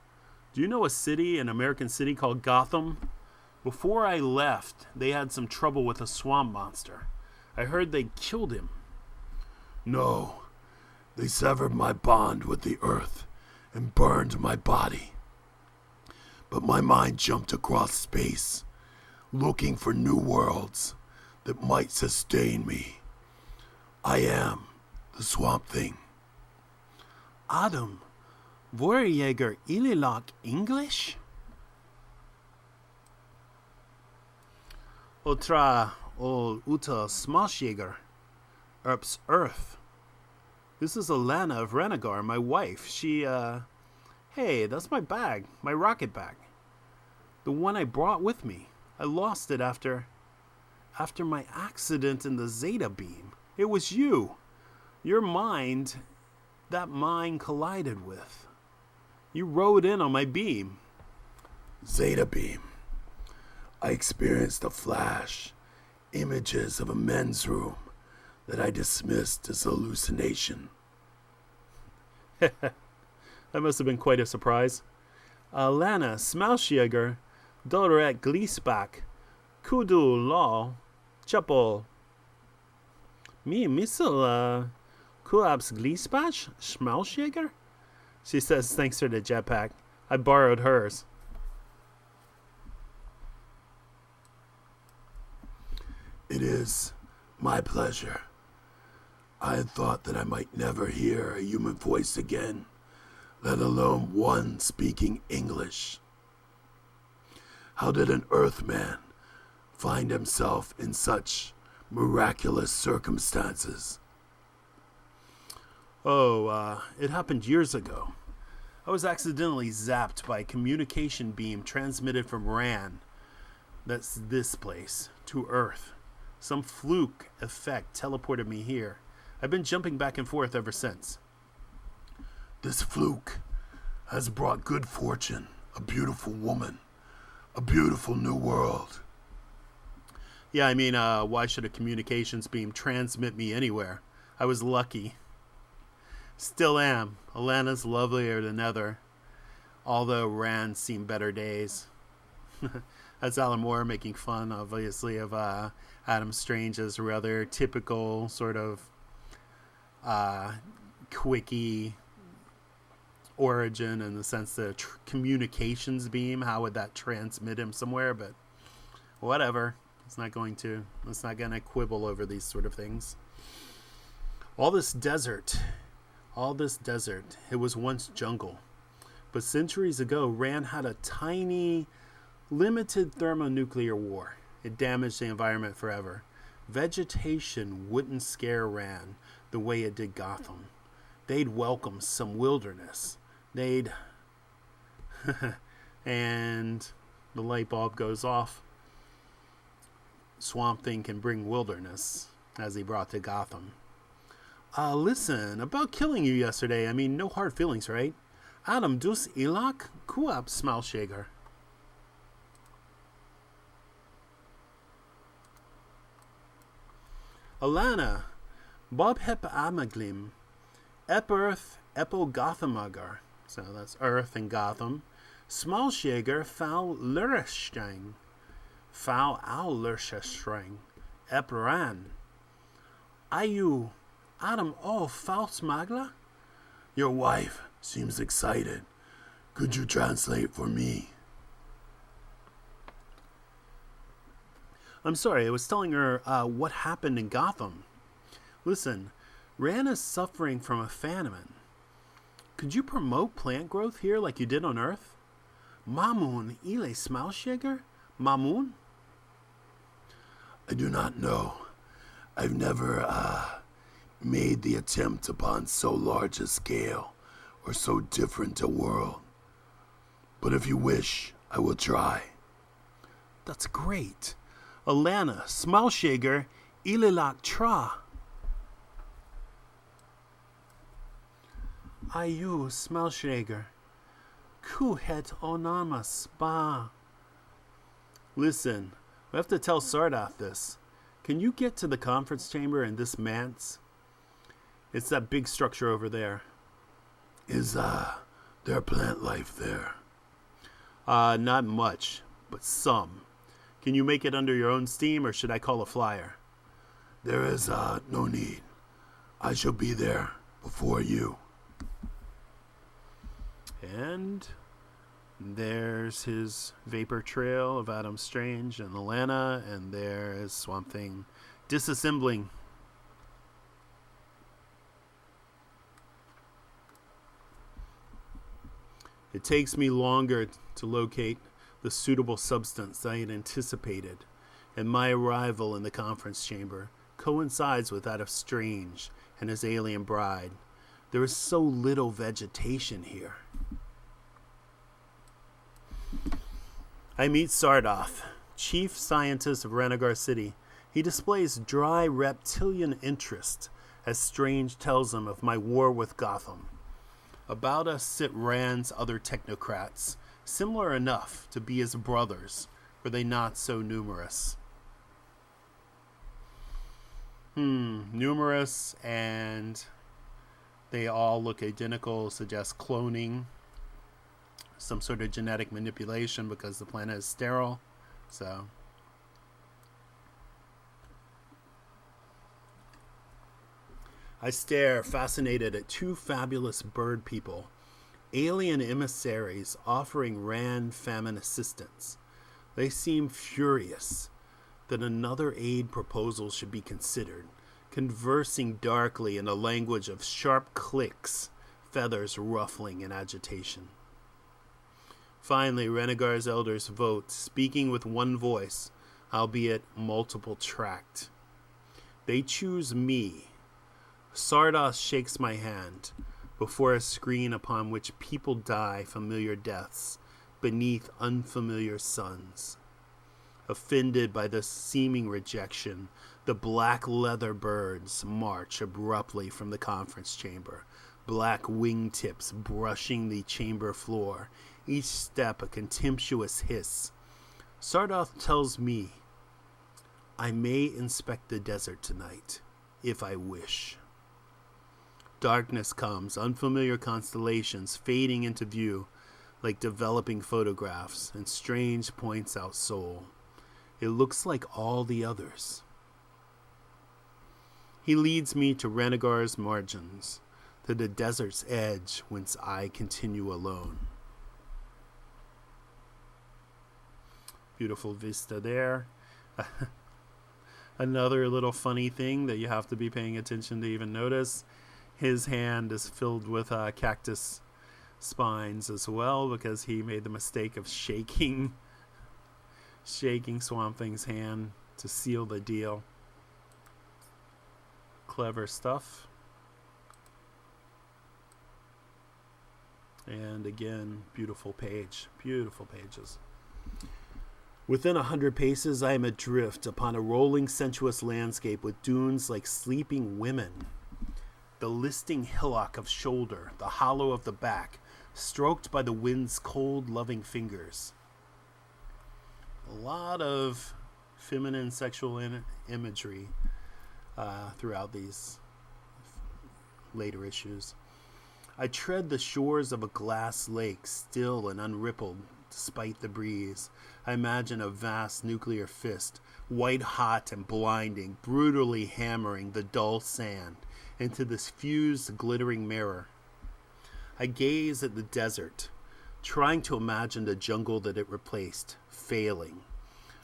Do you know a city, an American city called Gotham? Before I left, they had some trouble with a swamp monster. I heard they killed him. No, they severed my bond with the earth and burned my body. But my mind jumped across space, looking for new worlds that might sustain me. I am the Swamp Thing. Adam, Vorjager Ililak English? Otra ol uta Smashjäger, Erps Earth. This is Alana of Renegar, my wife. She, hey, that's my bag, my rocket bag. The one I brought with me. I lost it after my accident in the Zeta beam. It was you. Your mind, that mine collided with. You rode in on my beam. Zeta beam. I experienced a flash, images of a men's room that I dismissed as hallucination. That must have been quite a surprise. Lana Smalsjäger, Doret Gleesbach, Kudu Law, Chapel. Me missile, Kuabs Gleesbach, Smalsjäger? She says thanks for the jetpack. I borrowed hers. It is my pleasure. I had thought that I might never hear a human voice again, let alone one speaking English. How did an Earthman find himself in such miraculous circumstances? Oh, it happened years ago. I was accidentally zapped by a communication beam transmitted from Rann. That's this place, to Earth. Some fluke effect teleported me here. I've been jumping back and forth ever since. This fluke has brought good fortune, a beautiful woman, a beautiful new world. Yeah, I mean, why should a communications beam transmit me anywhere? I was lucky. Still am. Alana's lovelier than ever. Although Rann seen better days. That's Alan Moore making fun, obviously, of Adam Strange's rather typical sort of quickie origin, in the sense that communications beam, how would that transmit him somewhere? But whatever. Let's not gonna quibble over these sort of things. All this desert, it was once jungle. But centuries ago, Rann had a tiny, limited thermonuclear war. It damaged the environment forever. Vegetation wouldn't scare Rann the way it did Gotham. They'd welcome some wilderness. And the light bulb goes off. Swamp Thing can bring wilderness, as he brought to Gotham. Listen, about killing you yesterday, I mean, no hard feelings, right? Adam dus ilak kuap smalshager. Alana, Bob hep amaglim, ep earth epo Gothamagar. So that's Earth and Gotham. Smalshager foul Lurishstein. Foul al Lurishstein. Ep Rann. Ayu, Adam false magla? Your wife seems excited. Could you translate for me? I'm sorry, I was telling her what happened in Gotham. Listen, Rann is suffering from a famine. Could you promote plant growth here like you did on Earth? Mamun ile smalshager? Mamun? I do not know. I've never made the attempt upon so large a scale or so different a world. But if you wish, I will try. That's great. Alana, smalshager, ililak tra. Ayu, smalshager. Kuhet onamas ba. Listen, we have to tell Sardath this. Can you get to the conference chamber in this manse? It's that big structure over there. Is there plant life there? Not much, but some. Can you make it under your own steam, or should I call a flyer? There is no need. I shall be there before you. And there's his vapor trail of Adam Strange and Alana, and there is Swamp Thing disassembling. It takes me longer to locate the suitable substance I had anticipated, and my arrival in the conference chamber coincides with that of Strange and his alien bride. There is so little vegetation here. I meet Sardath, chief scientist of Renegar City. He displays dry reptilian interest as Strange tells him of my war with Gotham. About us sit Rand's other technocrats, similar enough to be his brothers, were they not so numerous. Numerous, and they all look identical, suggest cloning, some sort of genetic manipulation because the planet is sterile. So I stare, fascinated, at two fabulous bird people, alien emissaries offering Rann famine assistance. They seem furious that another aid proposal should be considered, conversing darkly in a language of sharp clicks, feathers ruffling in agitation. Finally, Renegar's elders vote, speaking with one voice, albeit multiple-tracked. They choose me. Sardath shakes my hand before a screen upon which people die familiar deaths beneath unfamiliar suns. Offended by this seeming rejection, the black leather birds march abruptly from the conference chamber, black wingtips brushing the chamber floor, each step a contemptuous hiss. Sardath tells me I may inspect the desert tonight, if I wish. Darkness comes, unfamiliar constellations fading into view like developing photographs, and Strange points out Soul. It looks like all the others. He leads me to Renegar's margins, to the desert's edge whence I continue alone. Beautiful vista there. Another little funny thing that you have to be paying attention to even notice. His hand is filled with cactus spines as well, because he made the mistake of shaking Swamp Thing's hand to seal the deal. Clever stuff. And again, beautiful page. Beautiful pages. Within 100 paces, I am adrift upon a rolling, sensuous landscape with dunes like sleeping women. The listing hillock of shoulder, the hollow of the back, stroked by the wind's cold, loving fingers. A lot of feminine sexual imagery throughout these later issues. I tread the shores of a glass lake, still and unrippled despite the breeze. I imagine a vast nuclear fist, white hot and blinding, brutally hammering the dull sand into this fused, glittering mirror. I gaze at the desert, trying to imagine the jungle that it replaced, failing.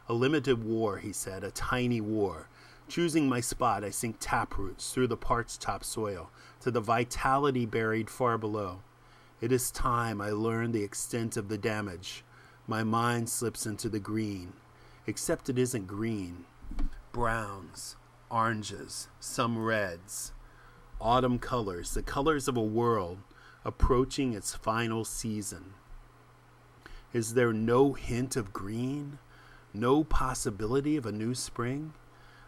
A limited war, he said, a tiny war. Choosing my spot, I sink taproots through the parched topsoil to the vitality buried far below. It is time I learn the extent of the damage. My mind slips into the green, except it isn't green. Browns, oranges, some reds. Autumn colors, the colors of a world approaching its final season. Is there no hint of green? No possibility of a new spring?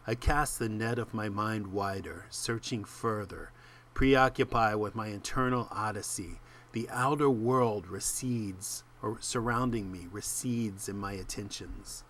I cast the net of my mind wider, searching further, preoccupied with my internal odyssey. The outer world recedes, or surrounding me recedes in my attentions.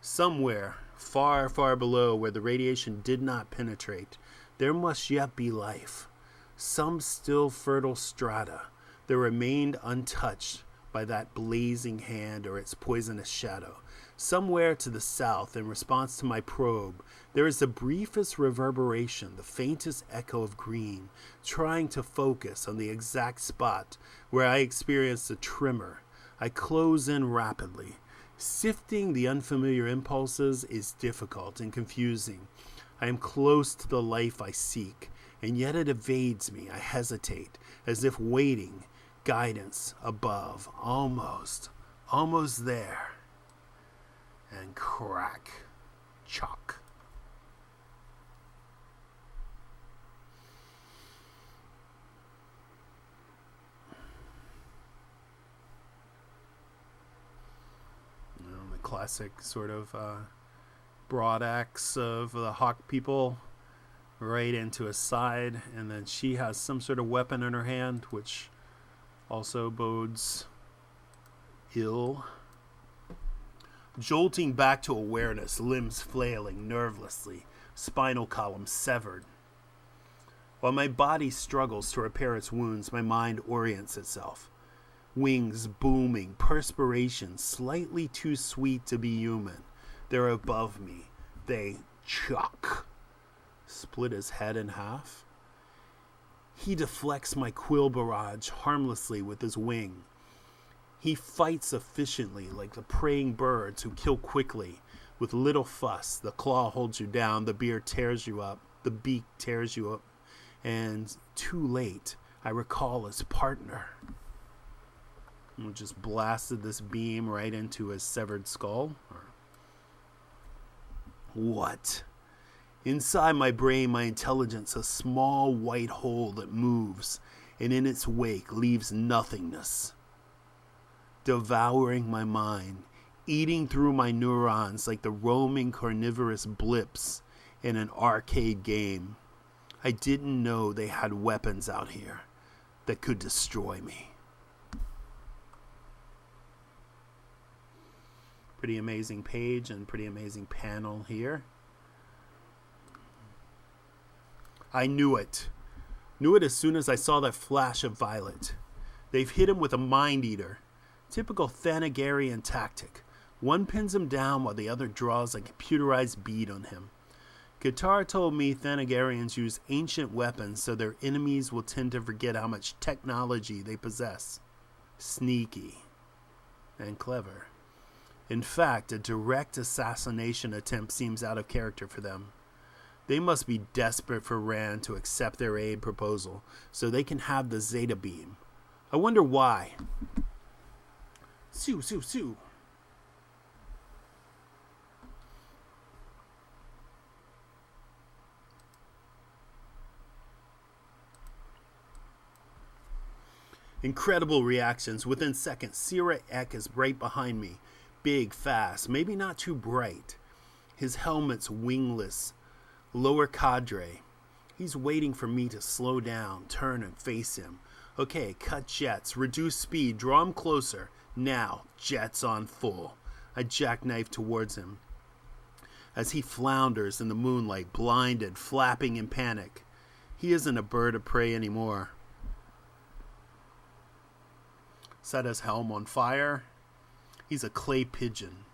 Somewhere, far, far below, where the radiation did not penetrate, there must yet be life. Some still fertile strata that remained untouched by that blazing hand or its poisonous shadow. Somewhere to the south, in response to my probe, there is the briefest reverberation, the faintest echo of green, trying to focus on the exact spot where I experienced a tremor. I close in rapidly. Sifting the unfamiliar impulses is difficult and confusing. I am close to the life I seek, and yet it evades me. I hesitate, as if waiting, guidance above, almost there. And crack, chalk. The classic sort of broad axe of the hawk people right into his side, and then she has some sort of weapon in her hand, which also bodes ill. Jolting back to awareness, limbs flailing nervelessly, spinal column severed. While my body struggles to repair its wounds, my mind orients itself. Wings booming, perspiration slightly too sweet to be human. They're above me. They chuck. Split his head in half. He deflects my quill barrage harmlessly with his wing. He fights efficiently like the preying birds who kill quickly. With little fuss, the claw holds you down, the beak tears you up, and too late, I recall his partner, who just blasted this beam right into his severed skull. What? Inside my brain, my intelligence, a small white hole that moves, and in its wake leaves nothingness. Devouring my mind, eating through my neurons like the roaming carnivorous blips in an arcade game. I didn't know they had weapons out here that could destroy me. Pretty amazing page and pretty amazing panel here. I knew it. Knew it as soon as I saw that flash of violet. They've hit him with a mind eater. Typical Thanagarian tactic. One pins him down while the other draws a computerized bead on him. Guitar told me Thanagarians use ancient weapons so their enemies will tend to forget how much technology they possess. Sneaky. And clever. In fact, a direct assassination attempt seems out of character for them. They must be desperate for Rann to accept their aid proposal so they can have the Zeta Beam. I wonder why. Sue. Incredible reactions. Within seconds, Sierra Ek is right behind me. Big, fast, maybe not too bright. His helmet's wingless, lower cadre, He's waiting for me to slow down, turn, and face him. Okay, cut jets, reduce speed, draw him closer. Now, jets on full. I jackknife towards him. As he flounders in the moonlight, blinded, flapping in panic. He isn't a bird of prey anymore. Set his helm on fire. He's a clay pigeon.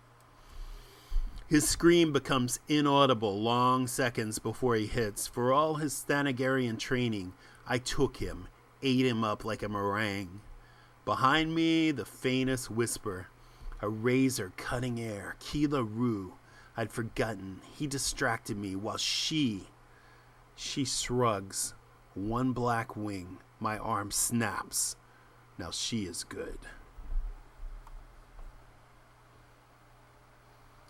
His scream becomes inaudible long seconds before he hits. For all his Thanagarian training, I took him, ate him up like a meringue. Behind me, the faintest whisper. A razor cutting air. Keela Roo. I'd forgotten. He distracted me while she shrugs. One black wing. My arm snaps. Now she is good.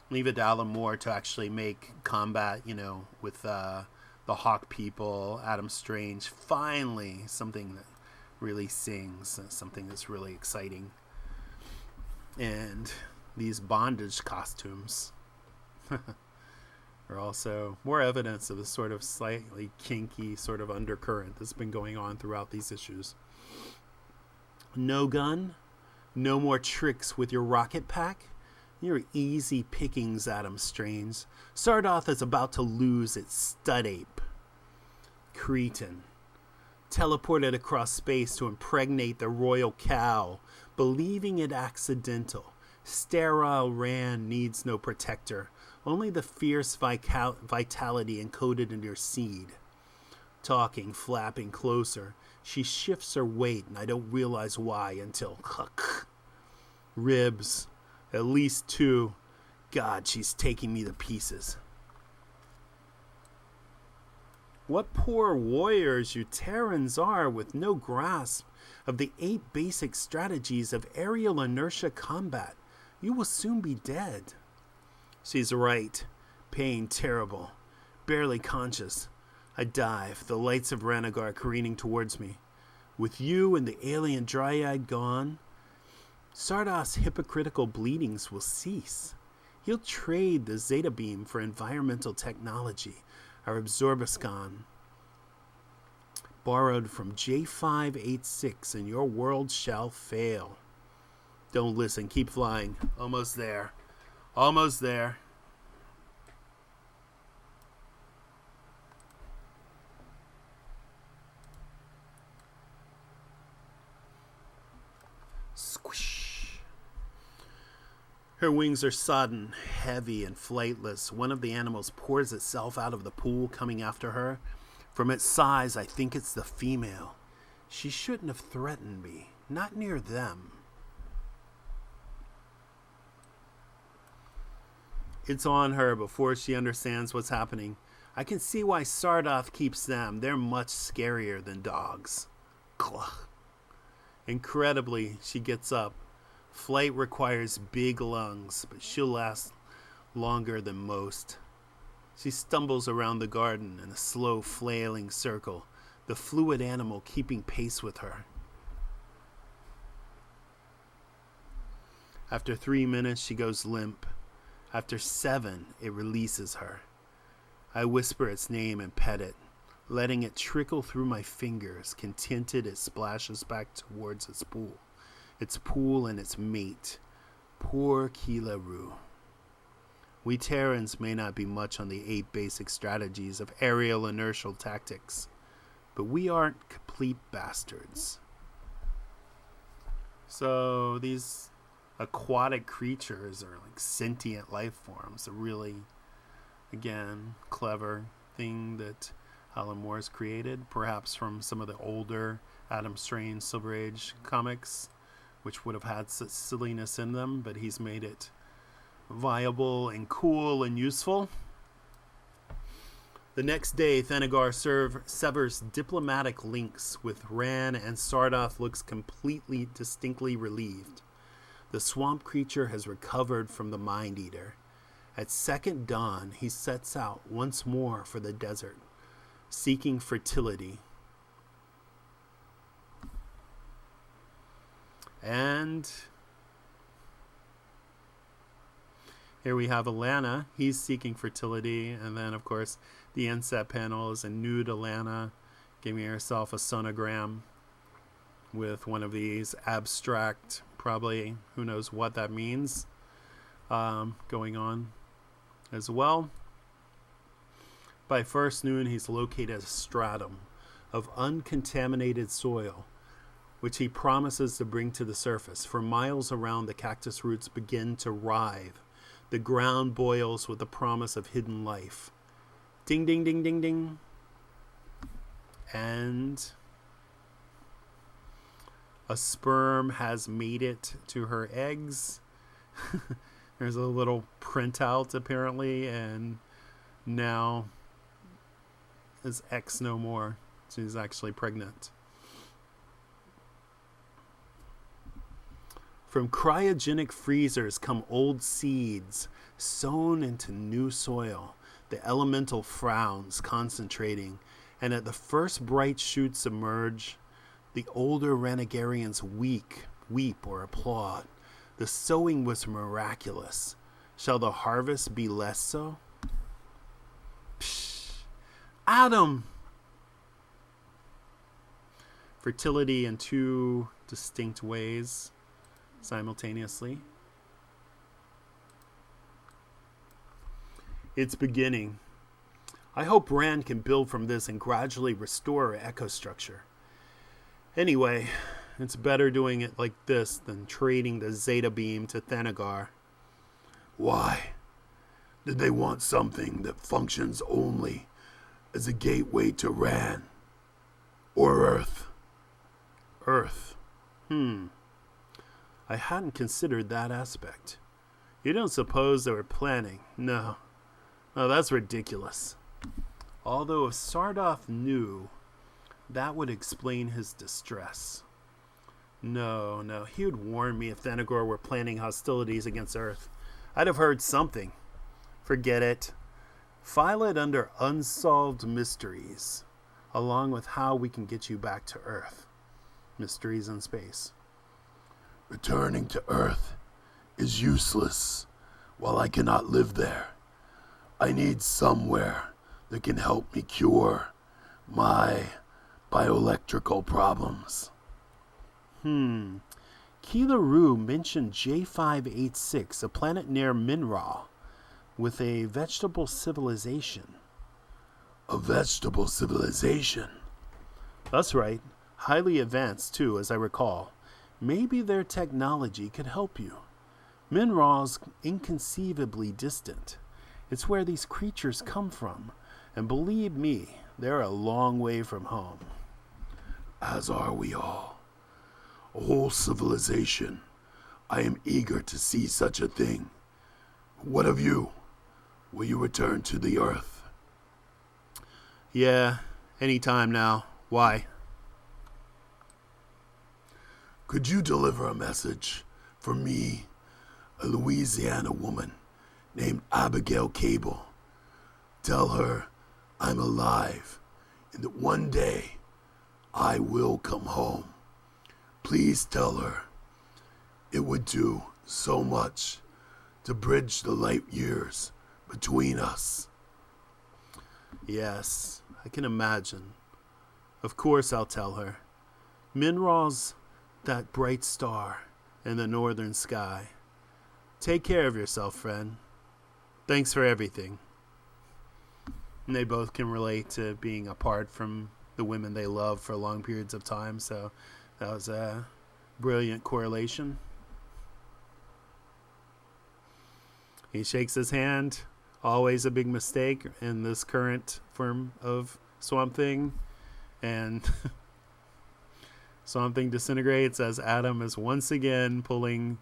Leave it to Alan Moore to actually make combat, with the Hawk people, Adam Strange. Finally, something that really sings, something that's really exciting. And these bondage costumes are also more evidence of the sort of slightly kinky sort of undercurrent that's been going on throughout these issues. No gun, no more tricks with your rocket pack. You're easy pickings, Adam Strange. Sardoth is about to lose its stud ape. Cretin. Teleported across space to impregnate the royal cow, believing it accidental. Sterile Rann needs no protector, only the fierce vitality encoded in your seed. Talking, flapping closer, she shifts her weight, and I don't realize why until ribs, at least 2. God, she's taking me to pieces. What poor warriors you Terrans are with no grasp of the 8 basic strategies of aerial inertia combat. You will soon be dead. She's right. Pain terrible. Barely conscious. I dive, the lights of Ranagar careening towards me. With you and the alien dryad gone, Sardoth's hypocritical bleedings will cease. He'll trade the Zeta Beam for environmental technology, our Absorbiscon, borrowed from J586, and your world shall fail. Don't listen, keep flying. Almost there. Almost there. Squish. Her wings are sodden, heavy, and flightless. One of the animals pours itself out of the pool, coming after her. From its size, I think it's the female. She shouldn't have threatened me. Not near them. It's on her before she understands what's happening. I can see why Sardoth keeps them. They're much scarier than dogs. Cluck. Incredibly, she gets up. Flight requires big lungs, but she'll last longer than most. She stumbles around the garden in a slow, flailing circle, the fluid animal keeping pace with her. After 3 minutes, she goes limp. After 7, it releases her. I whisper its name and pet it, letting it trickle through my fingers. Contented, it splashes back towards its pool and its mate. Poor Keela Roo. We Terrans may not be much on the 8 basic strategies of aerial inertial tactics, but we aren't complete bastards. So these aquatic creatures are like sentient life forms. A really, again, clever thing that Alan Moore has created, perhaps from some of the older Adam Strange Silver Age comics, which would have had such silliness in them, but he's made it viable and cool and useful. The next day, Thanagar severs diplomatic links with Rann, and Sardoth looks distinctly relieved. The swamp creature has recovered from the Mind Eater. At second dawn, he sets out once more for the desert, seeking fertility. And Here we have Alana. He's seeking fertility. And then, of course, the inset panel is a nude Alana giving herself a sonogram with one of these abstract, probably, who knows what that means, going on as well. By first noon, he's located a stratum of uncontaminated soil, which he promises to bring to the surface. For miles around, the cactus roots begin to writhe. The ground boils with the promise of hidden life. Ding, ding, ding, ding, ding. And a sperm has made it to her eggs. There's a little printout, apparently, and now is X no more. She's actually pregnant. From cryogenic freezers come old seeds sown into new soil. The elemental frowns, concentrating, and at the first bright shoots emerge, the older Ranagarians weep or applaud. The sowing was miraculous. Shall the harvest be less so? Psh, Adam! Fertility in two distinct ways simultaneously. It's beginning. I hope Rann can build from this and gradually restore our echo structure. Anyway, it's better doing it like this than trading the Zeta beam to Thanagar. Why? Did they want something that functions only as a gateway to Rann? Or Earth? Earth. I hadn't considered that aspect. You don't suppose they were planning? No. Oh, that's ridiculous. Although if Sardoth knew, that would explain his distress. No, he would warn me if Thanagar were planning hostilities against Earth. I'd have heard something. Forget it. File it under Unsolved Mysteries, along with how we can get you back to Earth. Mysteries in space. Returning to Earth is useless while I cannot live there. I need somewhere that can help me cure my bioelectrical problems. Keela Roo mentioned J586, a planet near Minra, with a vegetable civilization. A vegetable civilization? That's right. Highly advanced, too, as I recall. Maybe their technology could help you. Minra's inconceivably distant. It's where these creatures come from. And believe me, they're a long way from home. As are we all. A whole civilization. I am eager to see such a thing. What of you? Will you return to the Earth? Yeah, any time now. Why? Could you deliver a message for me, a Louisiana woman named Abigail Cable? Tell her I'm alive and that one day I will come home. Please tell her it would do so much to bridge the light years between us. Yes, I can imagine. Of course I'll tell her. Minra's that bright star in the northern sky. Take care of yourself, friend. Thanks for everything. And they both can relate to being apart from the women they love for long periods of time, so that was a brilliant correlation. He shakes his hand. Always a big mistake in this current form of Swamp Thing. And Swamp Thing disintegrates as Adam is once again pulling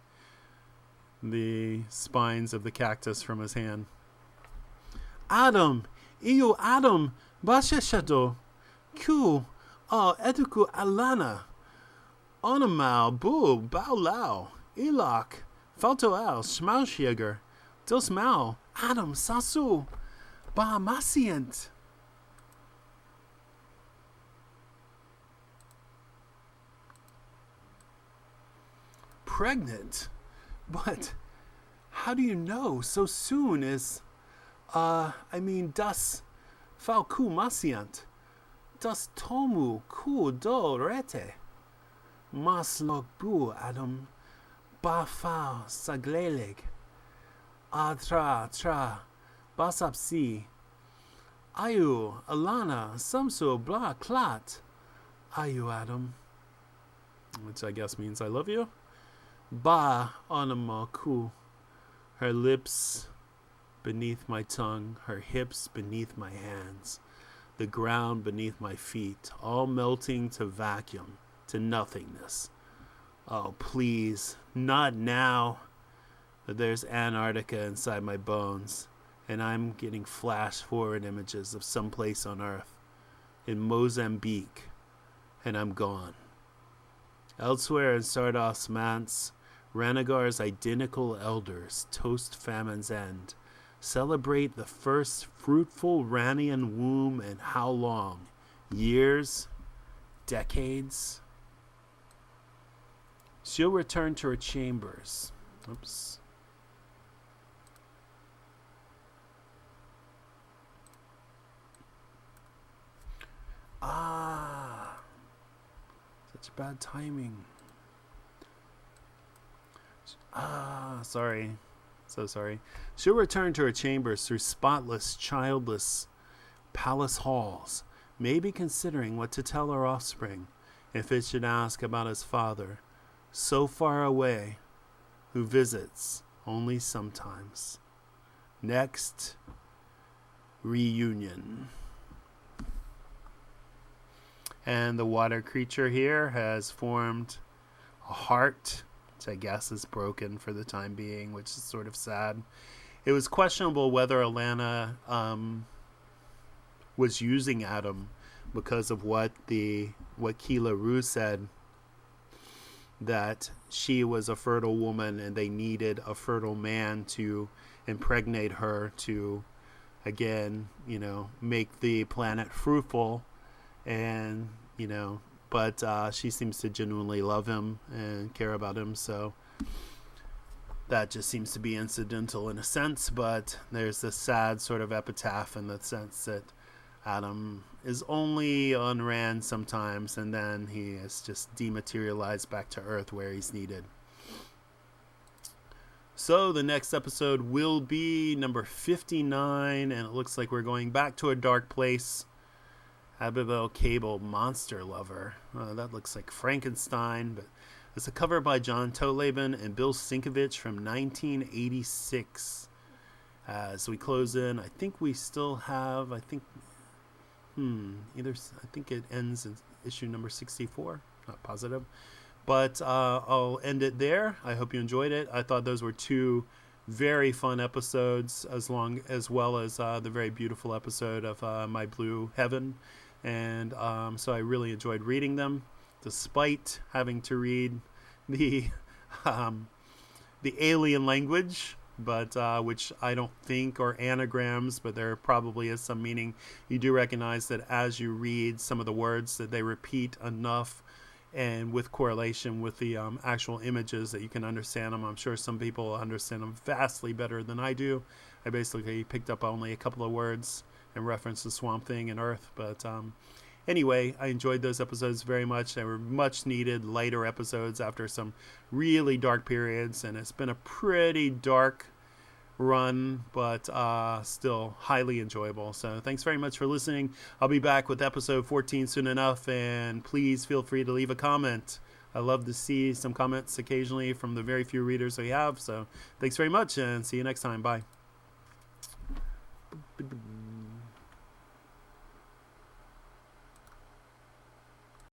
the spines of the cactus from his hand. Adam! Iyo Adam! Basheshado! Q! Eduku Alana! Onamal! Bu! Bao Lao! Ilak! Falto Al! Schmausjäger! Dos Mal! Adam! Sasu! Bahamasiant! Pregnant? But How do you know so soon is, das falku masiant, das tomu ku do rete, mas log bu adam ba fa saglelig, tra basapsi, ayu alana samso bla clat, ayu adam, which I guess means I love you. Ba onama ku, her lips beneath my tongue, her hips beneath my hands, the ground beneath my feet, all melting to vacuum, to nothingness. Oh, please, not now. But there's Antarctica inside my bones, and I'm getting flash forward images of someplace on Earth, in Mozambique, and I'm gone. Elsewhere in Sardos Manse, Ranagar's identical elders toast famine's end, celebrate the first fruitful Rannian womb, and how long? Years? Decades? She'll return to her chambers. Oops. Such bad timing. Sorry. So sorry. She'll return to her chambers through spotless, childless palace halls, maybe considering what to tell her offspring if it should ask about his father, so far away, who visits only sometimes. Next, reunion. And the water creature here has formed a heart, which I guess is broken for the time being, which is sort of sad. It was questionable whether Alana was using Adam because of what Keela Roo said, that she was a fertile woman and they needed a fertile man to impregnate her to, again, make the planet fruitful. And, but she seems to genuinely love him and care about him. So that just seems to be incidental in a sense. But there's this sad sort of epitaph in the sense that Adam is only on Rann sometimes, and then he is just dematerialized back to Earth where he's needed. So the next episode will be number 59, and it looks like we're going back to a dark place. Abigail Cable, Monster Lover. That looks like Frankenstein, but it's a cover by John Toleben and Bill Sienkiewicz from 1986. As we close in, I think we still have, I think it ends in issue number 64. Not positive. But I'll end it there. I hope you enjoyed it. I thought those were two very fun episodes, as well as the very beautiful episode of My Blue Heaven. And so I really enjoyed reading them, despite having to read the alien language, but which I don't think are anagrams, but there probably is some meaning. You do recognize that as you read some of the words that they repeat enough and with correlation with the actual images that you can understand them. I'm sure some people understand them vastly better than I do. I basically picked up only a couple of words in reference to Swamp Thing and Earth. But anyway, I enjoyed those episodes very much. They were much needed, lighter episodes after some really dark periods. And it's been a pretty dark run, but still highly enjoyable. So thanks very much for listening. I'll be back with episode 14 soon enough. And please feel free to leave a comment. I love to see some comments occasionally from the very few readers we have. So thanks very much and see you next time. Bye.